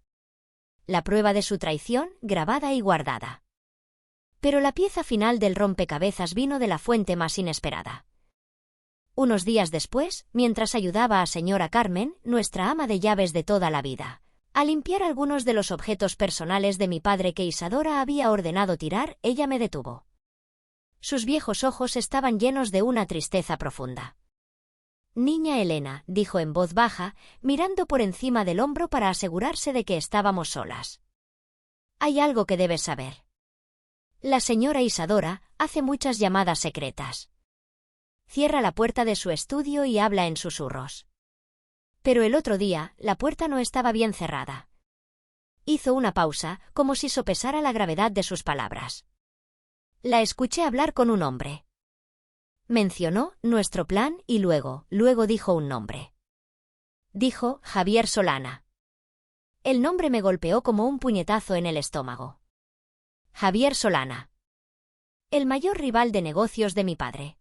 La prueba de su traición, grabada y guardada. Pero la pieza final del rompecabezas vino de la fuente más inesperada. Unos días después, mientras ayudaba a señora Carmen, nuestra ama de llaves de toda la vida, a limpiar algunos de los objetos personales de mi padre que Isadora había ordenado tirar, ella me detuvo. Sus viejos ojos estaban llenos de una tristeza profunda. Niña Elena, dijo en voz baja, mirando por encima del hombro para asegurarse de que estábamos solas. Hay algo que debes saber. La señora Isadora hace muchas llamadas secretas. Cierra la puerta de su estudio y habla en susurros. Pero el otro día, la puerta no estaba bien cerrada. Hizo una pausa, como si sopesara la gravedad de sus palabras. La escuché hablar con un hombre. Mencionó nuestro plan y luego dijo un nombre. Dijo Javier Solana. El nombre me golpeó como un puñetazo en el estómago. Javier Solana. El mayor rival de negocios de mi padre.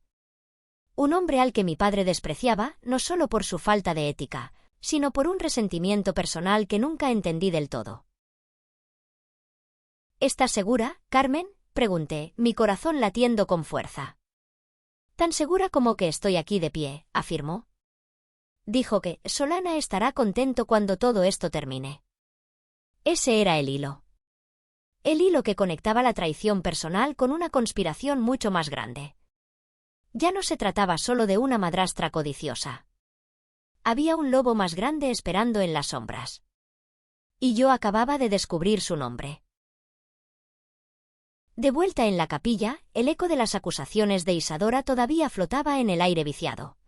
Un hombre al que mi padre despreciaba, no solo por su falta de ética, sino por un resentimiento personal que nunca entendí del todo. ¿Estás segura, Carmen?, pregunté, mi corazón latiendo con fuerza. Tan segura como que estoy aquí de pie, afirmó. Dijo que Solana estará contento cuando todo esto termine. Ese era el hilo. El hilo que conectaba la traición personal con una conspiración mucho más grande. Ya no se trataba solo de una madrastra codiciosa. Había un lobo más grande esperando en las sombras. Y yo acababa de descubrir su nombre. De vuelta en la capilla, el eco de las acusaciones de Isadora todavía flotaba en el aire viciado.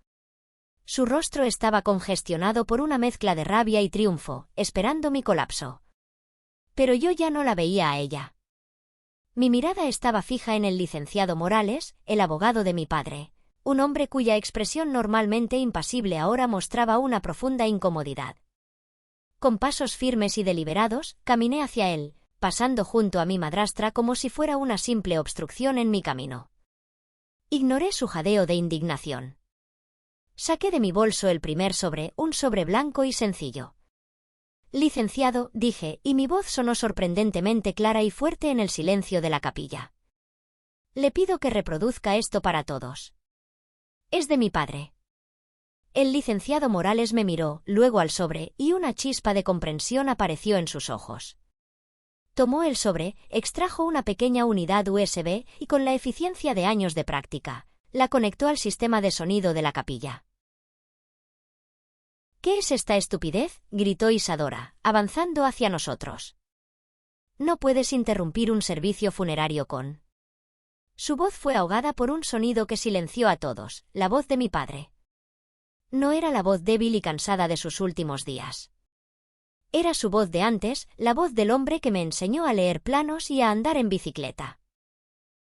Su rostro estaba congestionado por una mezcla de rabia y triunfo, esperando mi colapso. Pero yo ya no la veía a ella. Mi mirada estaba fija en el licenciado Morales, el abogado de mi padre, un hombre cuya expresión normalmente impasible ahora mostraba una profunda incomodidad. Con pasos firmes y deliberados, caminé hacia él, pasando junto a mi madrastra como si fuera una simple obstrucción en mi camino. Ignoré su jadeo de indignación. Saqué de mi bolso el primer sobre, un sobre blanco y sencillo. Licenciado, dije, y mi voz sonó sorprendentemente clara y fuerte en el silencio de la capilla. Le pido que reproduzca esto para todos. Es de mi padre. El licenciado Morales me miró, luego al sobre, y una chispa de comprensión apareció en sus ojos. Tomó el sobre, extrajo una pequeña unidad USB y con la eficiencia de años de práctica, la conectó al sistema de sonido de la capilla. ¿Qué es esta estupidez?, gritó Isadora, avanzando hacia nosotros. No puedes interrumpir un servicio funerario con... Su voz fue ahogada por un sonido que silenció a todos, la voz de mi padre. No era la voz débil y cansada de sus últimos días. Era su voz de antes, la voz del hombre que me enseñó a leer planos y a andar en bicicleta.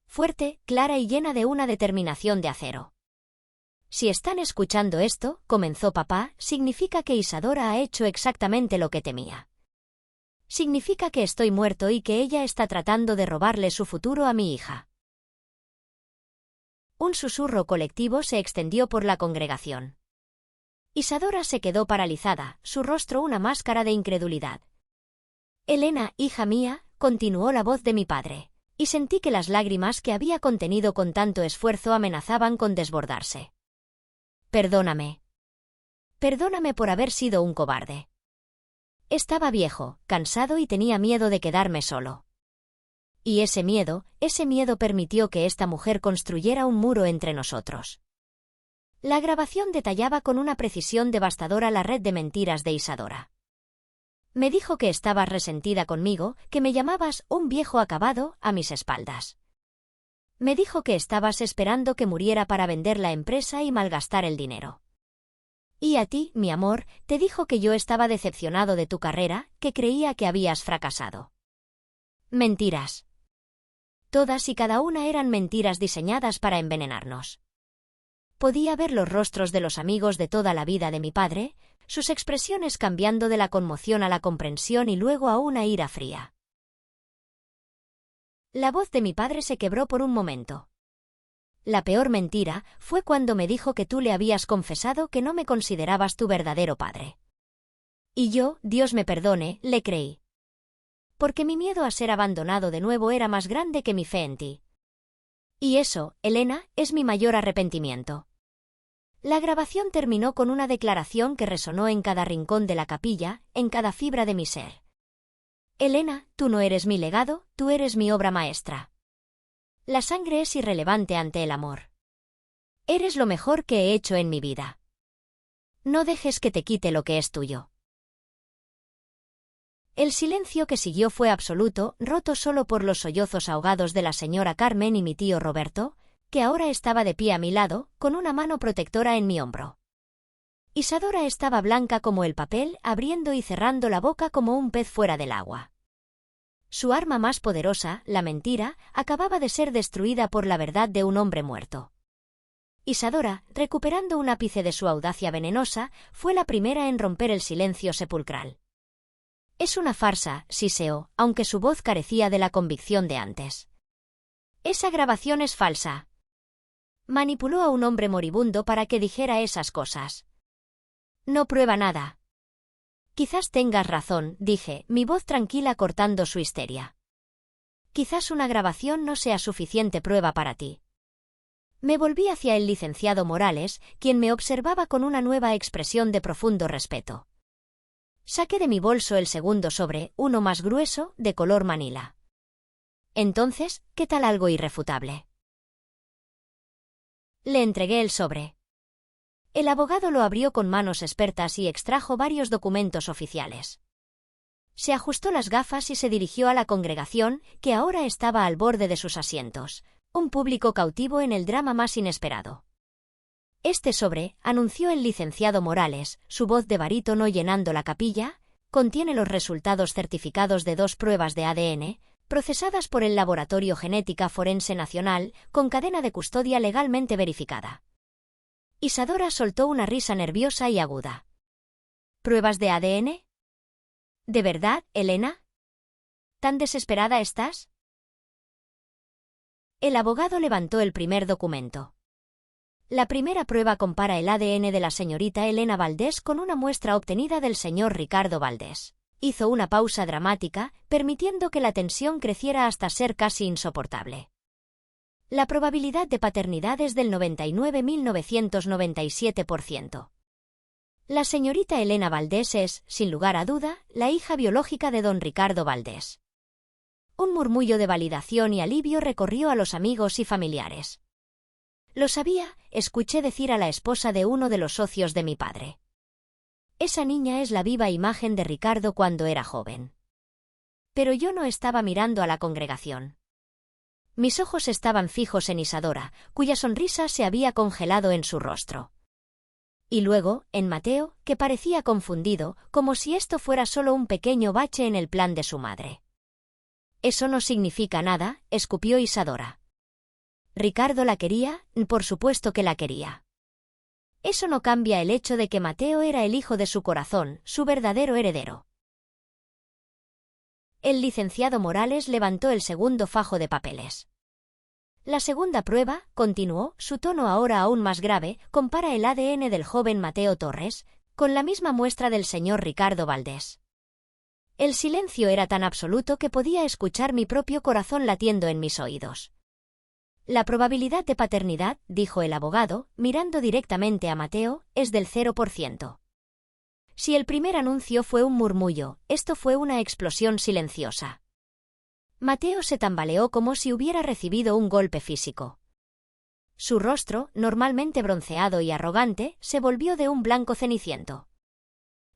Fuerte, clara y llena de una determinación de acero. Si están escuchando esto, comenzó papá, significa que Isadora ha hecho exactamente lo que temía. Significa que estoy muerto y que ella está tratando de robarle su futuro a mi hija. Un susurro colectivo se extendió por la congregación. Isadora se quedó paralizada, su rostro una máscara de incredulidad. Elena, hija mía, continuó la voz de mi padre, y sentí que las lágrimas que había contenido con tanto esfuerzo amenazaban con desbordarse. Perdóname. Perdóname por haber sido un cobarde. Estaba viejo, cansado y tenía miedo de quedarme solo. Y ese miedo permitió que esta mujer construyera un muro entre nosotros. La grabación detallaba con una precisión devastadora la red de mentiras de Isadora. Me dijo que estabas resentida conmigo, que me llamabas un viejo acabado a mis espaldas. Me dijo que estabas esperando que muriera para vender la empresa y malgastar el dinero. Y a ti, mi amor, te dijo que yo estaba decepcionado de tu carrera, que creía que habías fracasado. Mentiras. Todas y cada una eran mentiras diseñadas para envenenarnos. Podía ver los rostros de los amigos de toda la vida de mi padre, sus expresiones cambiando de la conmoción a la comprensión y luego a una ira fría. La voz de mi padre se quebró por un momento. La peor mentira fue cuando me dijo que tú le habías confesado que no me considerabas tu verdadero padre. Y yo, Dios me perdone, le creí. Porque mi miedo a ser abandonado de nuevo era más grande que mi fe en ti. Y eso, Elena, es mi mayor arrepentimiento. La grabación terminó con una declaración que resonó en cada rincón de la capilla, en cada fibra de mi ser. Elena, tú no eres mi legado, tú eres mi obra maestra. La sangre es irrelevante ante el amor. Eres lo mejor que he hecho en mi vida. No dejes que te quite lo que es tuyo. El silencio que siguió fue absoluto, roto solo por los sollozos ahogados de la señora Carmen y mi tío Roberto, que ahora estaba de pie a mi lado, con una mano protectora en mi hombro. Isadora estaba blanca como el papel, abriendo y cerrando la boca como un pez fuera del agua. Su arma más poderosa, la mentira, acababa de ser destruida por la verdad de un hombre muerto. Isadora, recuperando un ápice de su audacia venenosa, fue la primera en romper el silencio sepulcral. Es una farsa, siseó, aunque su voz carecía de la convicción de antes. Esa grabación es falsa. Manipuló a un hombre moribundo para que dijera esas cosas. No prueba nada. Quizás tengas razón, dije, mi voz tranquila cortando su histeria. Quizás una grabación no sea suficiente prueba para ti. Me volví hacia el licenciado Morales, quien me observaba con una nueva expresión de profundo respeto. Saqué de mi bolso el segundo sobre, uno más grueso, de color manila. Entonces, ¿qué tal algo irrefutable? Le entregué el sobre. El abogado lo abrió con manos expertas y extrajo varios documentos oficiales. Se ajustó las gafas y se dirigió a la congregación, que ahora estaba al borde de sus asientos, un público cautivo en el drama más inesperado. Este sobre, anunció el licenciado Morales, su voz de barítono llenando la capilla, contiene los resultados certificados de 2 pruebas de ADN, procesadas por el Laboratorio Genética Forense Nacional, con cadena de custodia legalmente verificada. Isadora soltó una risa nerviosa y aguda. ¿Pruebas de ADN? ¿De verdad, Elena? ¿Tan desesperada estás? El abogado levantó el primer documento. La primera prueba compara el ADN de la señorita Elena Valdés con una muestra obtenida del señor Ricardo Valdés. Hizo una pausa dramática, permitiendo que la tensión creciera hasta ser casi insoportable. La probabilidad de paternidad es del 99.997%. La señorita Elena Valdés es, sin lugar a duda, la hija biológica de don Ricardo Valdés. Un murmullo de validación y alivio recorrió a los amigos y familiares. Lo sabía, escuché decir a la esposa de uno de los socios de mi padre. Esa niña es la viva imagen de Ricardo cuando era joven. Pero yo no estaba mirando a la congregación. Mis ojos estaban fijos en Isadora, cuya sonrisa se había congelado en su rostro. Y luego, en Mateo, que parecía confundido, como si esto fuera solo un pequeño bache en el plan de su madre. Eso no significa nada, escupió Isadora. ¿Ricardo la quería? Por supuesto que la quería. Eso no cambia el hecho de que Mateo era el hijo de su corazón, su verdadero heredero. El licenciado Morales levantó el segundo fajo de papeles. La segunda prueba, continuó, su tono ahora aún más grave, compara el ADN del joven Mateo Torres con la misma muestra del señor Ricardo Valdés. El silencio era tan absoluto que podía escuchar mi propio corazón latiendo en mis oídos. La probabilidad de paternidad, dijo el abogado, mirando directamente a Mateo, es del 0%. Si el primer anuncio fue un murmullo, esto fue una explosión silenciosa. Mateo se tambaleó como si hubiera recibido un golpe físico. Su rostro, normalmente bronceado y arrogante, se volvió de un blanco ceniciento.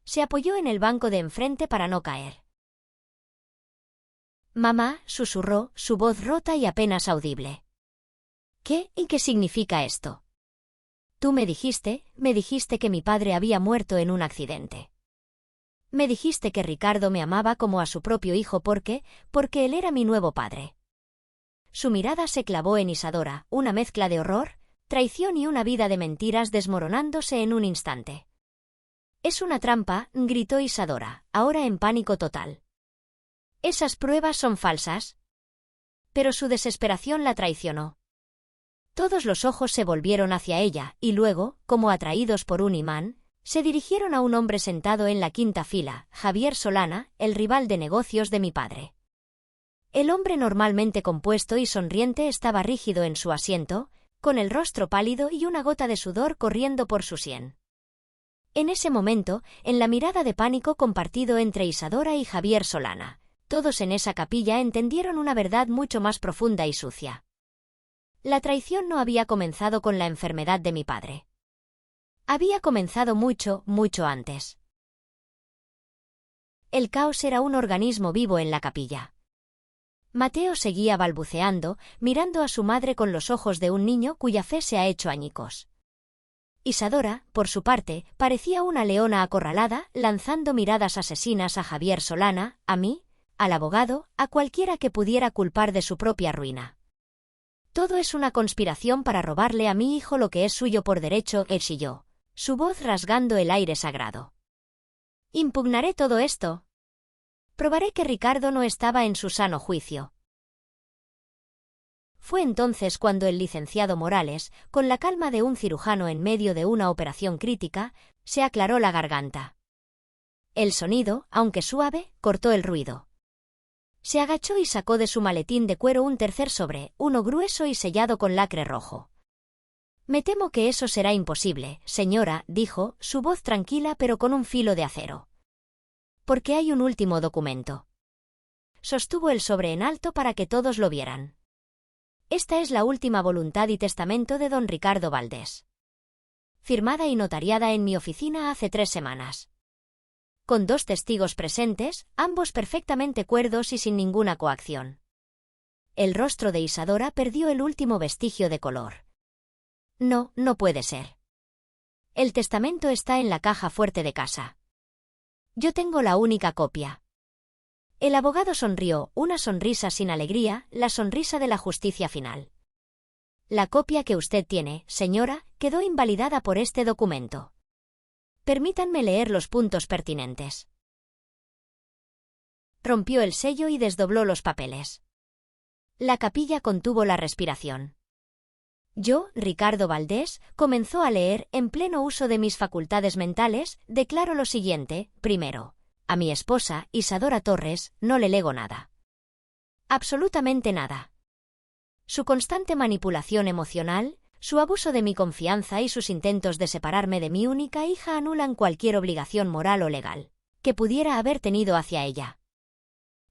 Se apoyó en el banco de enfrente para no caer. Mamá, susurró, su voz rota y apenas audible. ¿Qué y qué significa esto? Tú me dijiste que mi padre había muerto en un accidente. Me dijiste que Ricardo me amaba como a su propio hijo porque él era mi nuevo padre. Su mirada se clavó en Isadora, una mezcla de horror, traición y una vida de mentiras desmoronándose en un instante. Es una trampa, gritó Isadora, ahora en pánico total. Esas pruebas son falsas. Pero su desesperación la traicionó. Todos los ojos se volvieron hacia ella, y luego, como atraídos por un imán, se dirigieron a un hombre sentado en la quinta fila, Javier Solana, el rival de negocios de mi padre. El hombre normalmente compuesto y sonriente estaba rígido en su asiento, con el rostro pálido y una gota de sudor corriendo por su sien. En ese momento, en la mirada de pánico compartido entre Isadora y Javier Solana, todos en esa capilla entendieron una verdad mucho más profunda y sucia. La traición no había comenzado con la enfermedad de mi padre. Había comenzado mucho, mucho antes. El caos era un organismo vivo en la capilla. Mateo seguía balbuceando, mirando a su madre con los ojos de un niño cuya fe se ha hecho añicos. Isadora, por su parte, parecía una leona acorralada, lanzando miradas asesinas a Javier Solana, a mí, al abogado, a cualquiera que pudiera culpar de su propia ruina. Todo es una conspiración para robarle a mi hijo lo que es suyo por derecho, chilló, su voz rasgando el aire sagrado. Impugnaré todo esto. Probaré que Ricardo no estaba en su sano juicio. Fue entonces cuando el licenciado Morales, con la calma de un cirujano en medio de una operación crítica, se aclaró la garganta. El sonido, aunque suave, cortó el ruido. Se agachó y sacó de su maletín de cuero un tercer sobre, uno grueso y sellado con lacre rojo. Me temo que eso será imposible, señora, dijo, su voz tranquila pero con un filo de acero. Porque hay un último documento. Sostuvo el sobre en alto para que todos lo vieran. Esta es la última voluntad y testamento de don Ricardo Valdés. Firmada y notariada en mi oficina hace 3 semanas. Con 2 testigos presentes, ambos perfectamente cuerdos y sin ninguna coacción. El rostro de Isadora perdió el último vestigio de color. No, no puede ser. El testamento está en la caja fuerte de casa. Yo tengo la única copia. El abogado sonrió, una sonrisa sin alegría, la sonrisa de la justicia final. La copia que usted tiene, señora, quedó invalidada por este documento. Permítanme leer los puntos pertinentes. Rompió el sello y desdobló los papeles. La capilla contuvo la respiración. Yo, Ricardo Valdés, comenzó a leer, en pleno uso de mis facultades mentales, declaro lo siguiente: primero, a mi esposa, Isadora Torres, no le lego nada. Absolutamente nada. Su constante manipulación emocional, su abuso de mi confianza y sus intentos de separarme de mi única hija anulan cualquier obligación moral o legal que pudiera haber tenido hacia ella.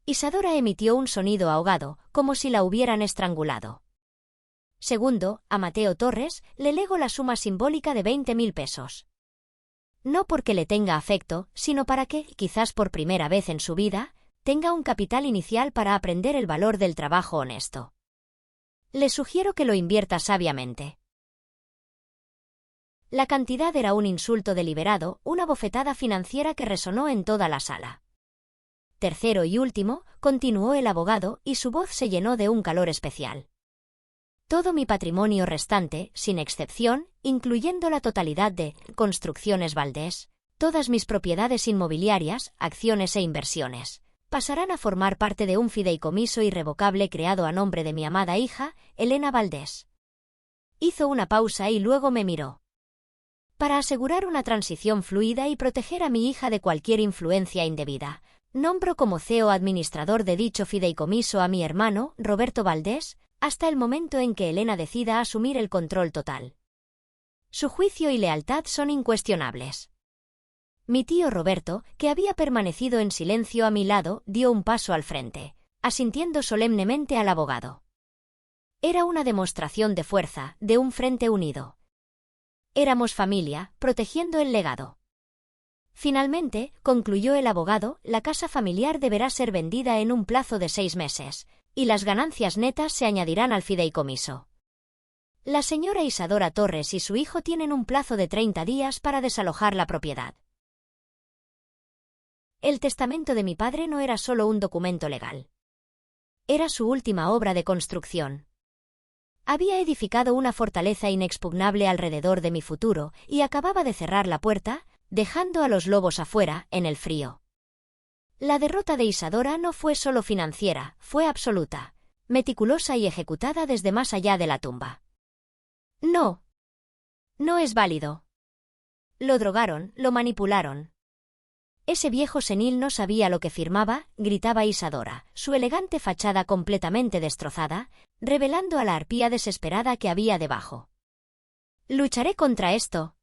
Isadora emitió un sonido ahogado, como si la hubieran estrangulado. Segundo, a Mateo Torres le lego la suma simbólica de 20.000 pesos. No porque le tenga afecto, sino para que, quizás por primera vez en su vida, tenga un capital inicial para aprender el valor del trabajo honesto. Le sugiero que lo invierta sabiamente. La cantidad era un insulto deliberado, una bofetada financiera que resonó en toda la sala. Tercero y último, continuó el abogado, y su voz se llenó de un calor especial. Todo mi patrimonio restante, sin excepción, incluyendo la totalidad de Construcciones Valdés, todas mis propiedades inmobiliarias, acciones e inversiones, pasarán a formar parte de un fideicomiso irrevocable creado a nombre de mi amada hija, Elena Valdés. Hizo una pausa y luego me miró. Para asegurar una transición fluida y proteger a mi hija de cualquier influencia indebida, nombro como CEO administrador de dicho fideicomiso a mi hermano, Roberto Valdés, hasta el momento en que Elena decida asumir el control total. Su juicio y lealtad son incuestionables. Mi tío Roberto, que había permanecido en silencio a mi lado, dio un paso al frente, asintiendo solemnemente al abogado. Era una demostración de fuerza, de un frente unido. Éramos familia, protegiendo el legado. Finalmente, concluyó el abogado, la casa familiar deberá ser vendida en un plazo de 6 meses, y las ganancias netas se añadirán al fideicomiso. La señora Isadora Torres y su hijo tienen un plazo de 30 días para desalojar la propiedad. El testamento de mi padre no era solo un documento legal. Era su última obra de construcción. Había edificado una fortaleza inexpugnable alrededor de mi futuro y acababa de cerrar la puerta, dejando a los lobos afuera, en el frío. La derrota de Isadora no fue solo financiera, fue absoluta, meticulosa y ejecutada desde más allá de la tumba. No. No es válido. Lo drogaron, lo manipularon. Ese viejo senil no sabía lo que firmaba, gritaba Isadora, su elegante fachada completamente destrozada, revelando a la arpía desesperada que había debajo. Lucharé contra esto.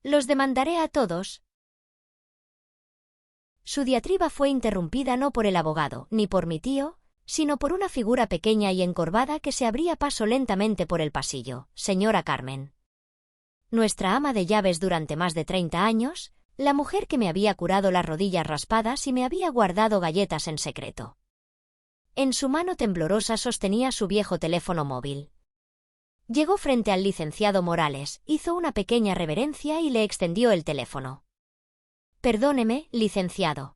Los demandaré a todos. Su diatriba fue interrumpida no por el abogado, ni por mi tío, sino por una figura pequeña y encorvada que se abría paso lentamente por el pasillo, señora Carmen. Nuestra ama de llaves durante más de 30 años, la mujer que me había curado las rodillas raspadas y me había guardado galletas en secreto. En su mano temblorosa sostenía su viejo teléfono móvil. Llegó frente al licenciado Morales, hizo una pequeña reverencia y le extendió el teléfono. Perdóneme, licenciado.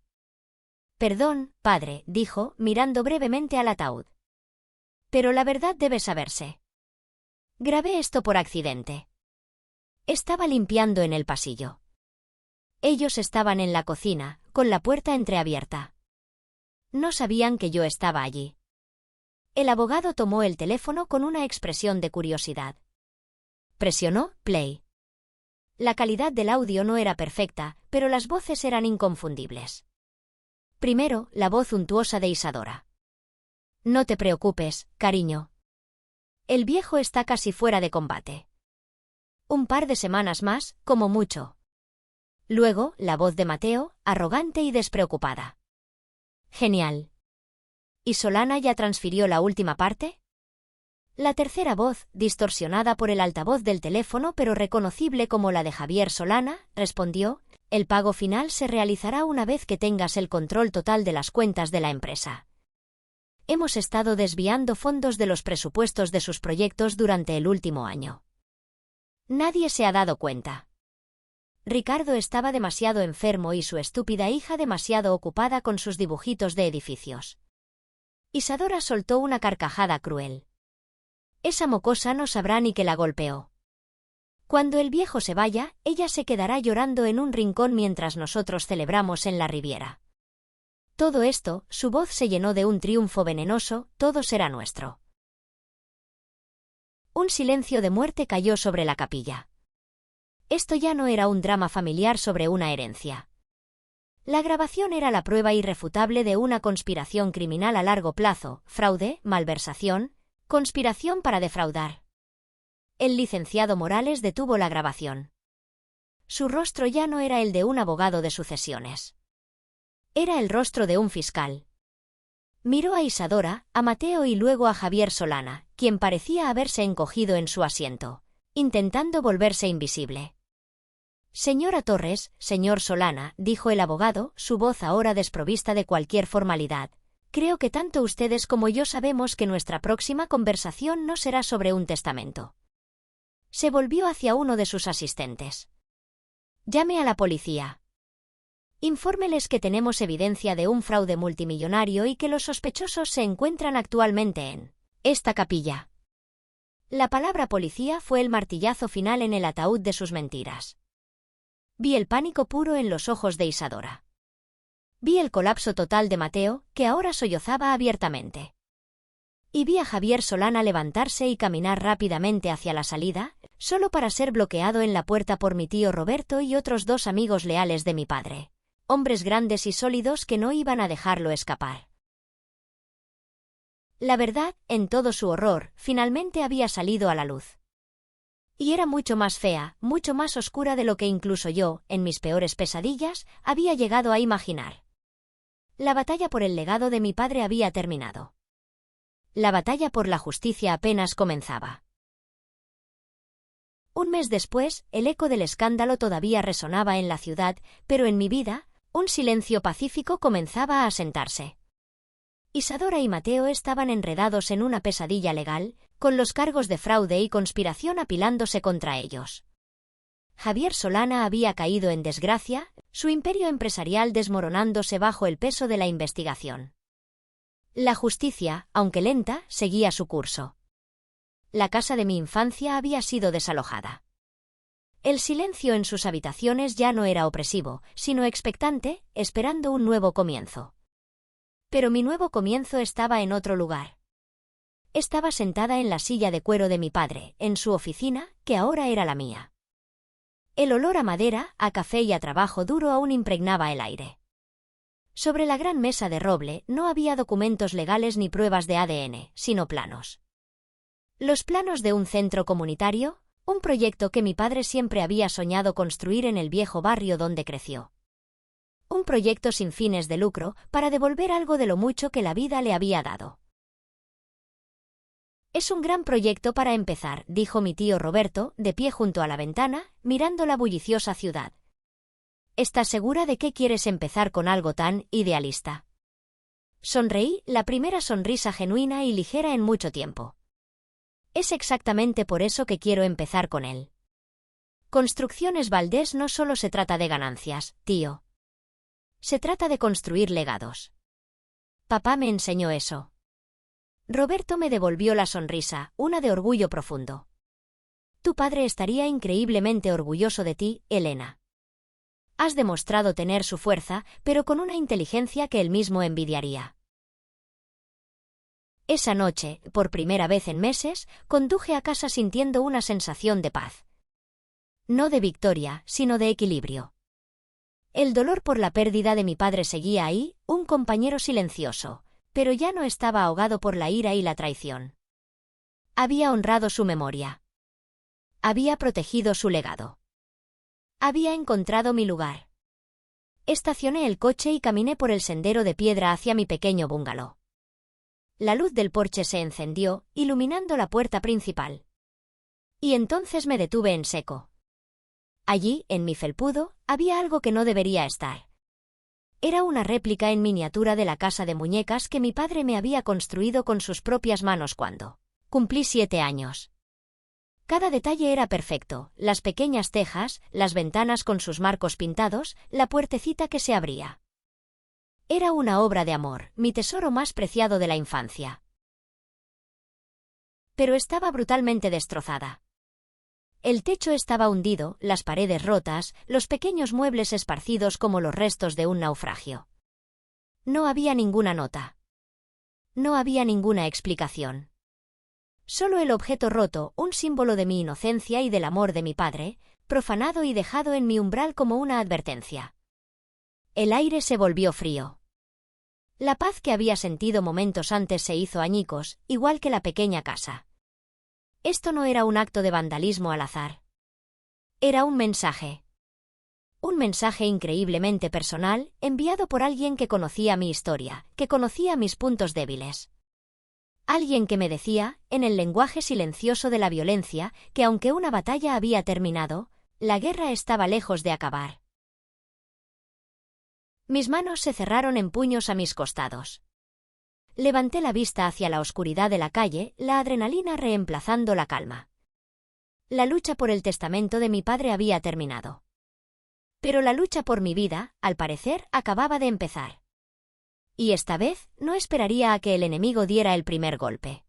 Perdón, padre, dijo, mirando brevemente al ataúd. Pero la verdad debe saberse. Grabé esto por accidente. Estaba limpiando en el pasillo. Ellos estaban en la cocina, con la puerta entreabierta. No sabían que yo estaba allí. El abogado tomó el teléfono con una expresión de curiosidad. Presionó play. La calidad del audio no era perfecta, pero las voces eran inconfundibles. Primero, la voz untuosa de Isadora. No te preocupes, cariño. El viejo está casi fuera de combate. Un par de semanas más, como mucho. Luego, la voz de Mateo, arrogante y despreocupada. Genial. ¿Y Solana ya transfirió la última parte? La tercera voz, distorsionada por el altavoz del teléfono pero reconocible como la de Javier Solana, respondió: el pago final se realizará una vez que tengas el control total de las cuentas de la empresa. Hemos estado desviando fondos de los presupuestos de sus proyectos durante el último año. Nadie se ha dado cuenta. Ricardo estaba demasiado enfermo y su estúpida hija demasiado ocupada con sus dibujitos de edificios. Isadora soltó una carcajada cruel. Esa mocosa no sabrá ni que la golpeó. Cuando el viejo se vaya, ella se quedará llorando en un rincón mientras nosotros celebramos en la Riviera. Todo esto, su voz se llenó de un triunfo venenoso, todo será nuestro. Un silencio de muerte cayó sobre la capilla. Esto ya no era un drama familiar sobre una herencia. La grabación era la prueba irrefutable de una conspiración criminal a largo plazo, fraude, malversación, conspiración para defraudar. El licenciado Morales detuvo la grabación. Su rostro ya no era el de un abogado de sucesiones. Era el rostro de un fiscal. Miró a Isadora, a Mateo y luego a Javier Solana, quien parecía haberse encogido en su asiento, intentando volverse invisible. Señora Torres, señor Solana, dijo el abogado, su voz ahora desprovista de cualquier formalidad. Creo que tanto ustedes como yo sabemos que nuestra próxima conversación no será sobre un testamento. Se volvió hacia uno de sus asistentes. Llame a la policía. Infórmeles que tenemos evidencia de un fraude multimillonario y que los sospechosos se encuentran actualmente en esta capilla. La palabra policía fue el martillazo final en el ataúd de sus mentiras. Vi el pánico puro en los ojos de Isadora. Vi el colapso total de Mateo, que ahora sollozaba abiertamente. Y vi a Javier Solana levantarse y caminar rápidamente hacia la salida, solo para ser bloqueado en la puerta por mi tío Roberto y otros dos amigos leales de mi padre. Hombres grandes y sólidos que no iban a dejarlo escapar. La verdad, en todo su horror, finalmente había salido a la luz. Y era mucho más fea, mucho más oscura de lo que incluso yo, en mis peores pesadillas, había llegado a imaginar. La batalla por el legado de mi padre había terminado. La batalla por la justicia apenas comenzaba. Un mes después, el eco del escándalo todavía resonaba en la ciudad, pero en mi vida, un silencio pacífico comenzaba a asentarse. Isadora y Mateo estaban enredados en una pesadilla legal, con los cargos de fraude y conspiración apilándose contra ellos. Javier Solana había caído en desgracia, su imperio empresarial desmoronándose bajo el peso de la investigación. La justicia, aunque lenta, seguía su curso. La casa de mi infancia había sido desalojada. El silencio en sus habitaciones ya no era opresivo, sino expectante, esperando un nuevo comienzo. Pero mi nuevo comienzo estaba en otro lugar. Estaba sentada en la silla de cuero de mi padre, en su oficina, que ahora era la mía. El olor a madera, a café y a trabajo duro aún impregnaba el aire. Sobre la gran mesa de roble no había documentos legales ni pruebas de ADN, sino planos. Los planos de un centro comunitario, un proyecto que mi padre siempre había soñado construir en el viejo barrio donde creció. Un proyecto sin fines de lucro, para devolver algo de lo mucho que la vida le había dado. Es un gran proyecto para empezar, dijo mi tío Roberto, de pie junto a la ventana, mirando la bulliciosa ciudad. ¿Estás segura de que quieres empezar con algo tan idealista? Sonreí, la primera sonrisa genuina y ligera en mucho tiempo. Es exactamente por eso que quiero empezar con él. Construcciones Valdés no solo se trata de ganancias, tío. Se trata de construir legados. Papá me enseñó eso. Roberto me devolvió la sonrisa, una de orgullo profundo. Tu padre estaría increíblemente orgulloso de ti, Elena. Has demostrado tener su fuerza, pero con una inteligencia que él mismo envidiaría. Esa noche, por primera vez en meses, conduje a casa sintiendo una sensación de paz. No de victoria, sino de equilibrio. El dolor por la pérdida de mi padre seguía ahí, un compañero silencioso, pero ya no estaba ahogado por la ira y la traición. Había honrado su memoria. Había protegido su legado. Había encontrado mi lugar. Estacioné el coche y caminé por el sendero de piedra hacia mi pequeño bungalow. La luz del porche se encendió, iluminando la puerta principal. Y entonces me detuve en seco. Allí, en mi felpudo, había algo que no debería estar. Era una réplica en miniatura de la casa de muñecas que mi padre me había construido con sus propias manos cuando cumplí 7 años. Cada detalle era perfecto, las pequeñas tejas, las ventanas con sus marcos pintados, la puertecita que se abría. Era una obra de amor, mi tesoro más preciado de la infancia. Pero estaba brutalmente destrozada. El techo estaba hundido, las paredes rotas, los pequeños muebles esparcidos como los restos de un naufragio. No había ninguna nota. No había ninguna explicación. Solo el objeto roto, un símbolo de mi inocencia y del amor de mi padre, profanado y dejado en mi umbral como una advertencia. El aire se volvió frío. La paz que había sentido momentos antes se hizo añicos, igual que la pequeña casa. Esto no era un acto de vandalismo al azar. Era un mensaje. Un mensaje increíblemente personal, enviado por alguien que conocía mi historia, que conocía mis puntos débiles. Alguien que me decía, en el lenguaje silencioso de la violencia, que aunque una batalla había terminado, la guerra estaba lejos de acabar. Mis manos se cerraron en puños a mis costados. Levanté la vista hacia la oscuridad de la calle, la adrenalina reemplazando la calma. La lucha por el testamento de mi padre había terminado. Pero la lucha por mi vida, al parecer, acababa de empezar. Y esta vez, no esperaría a que el enemigo diera el primer golpe.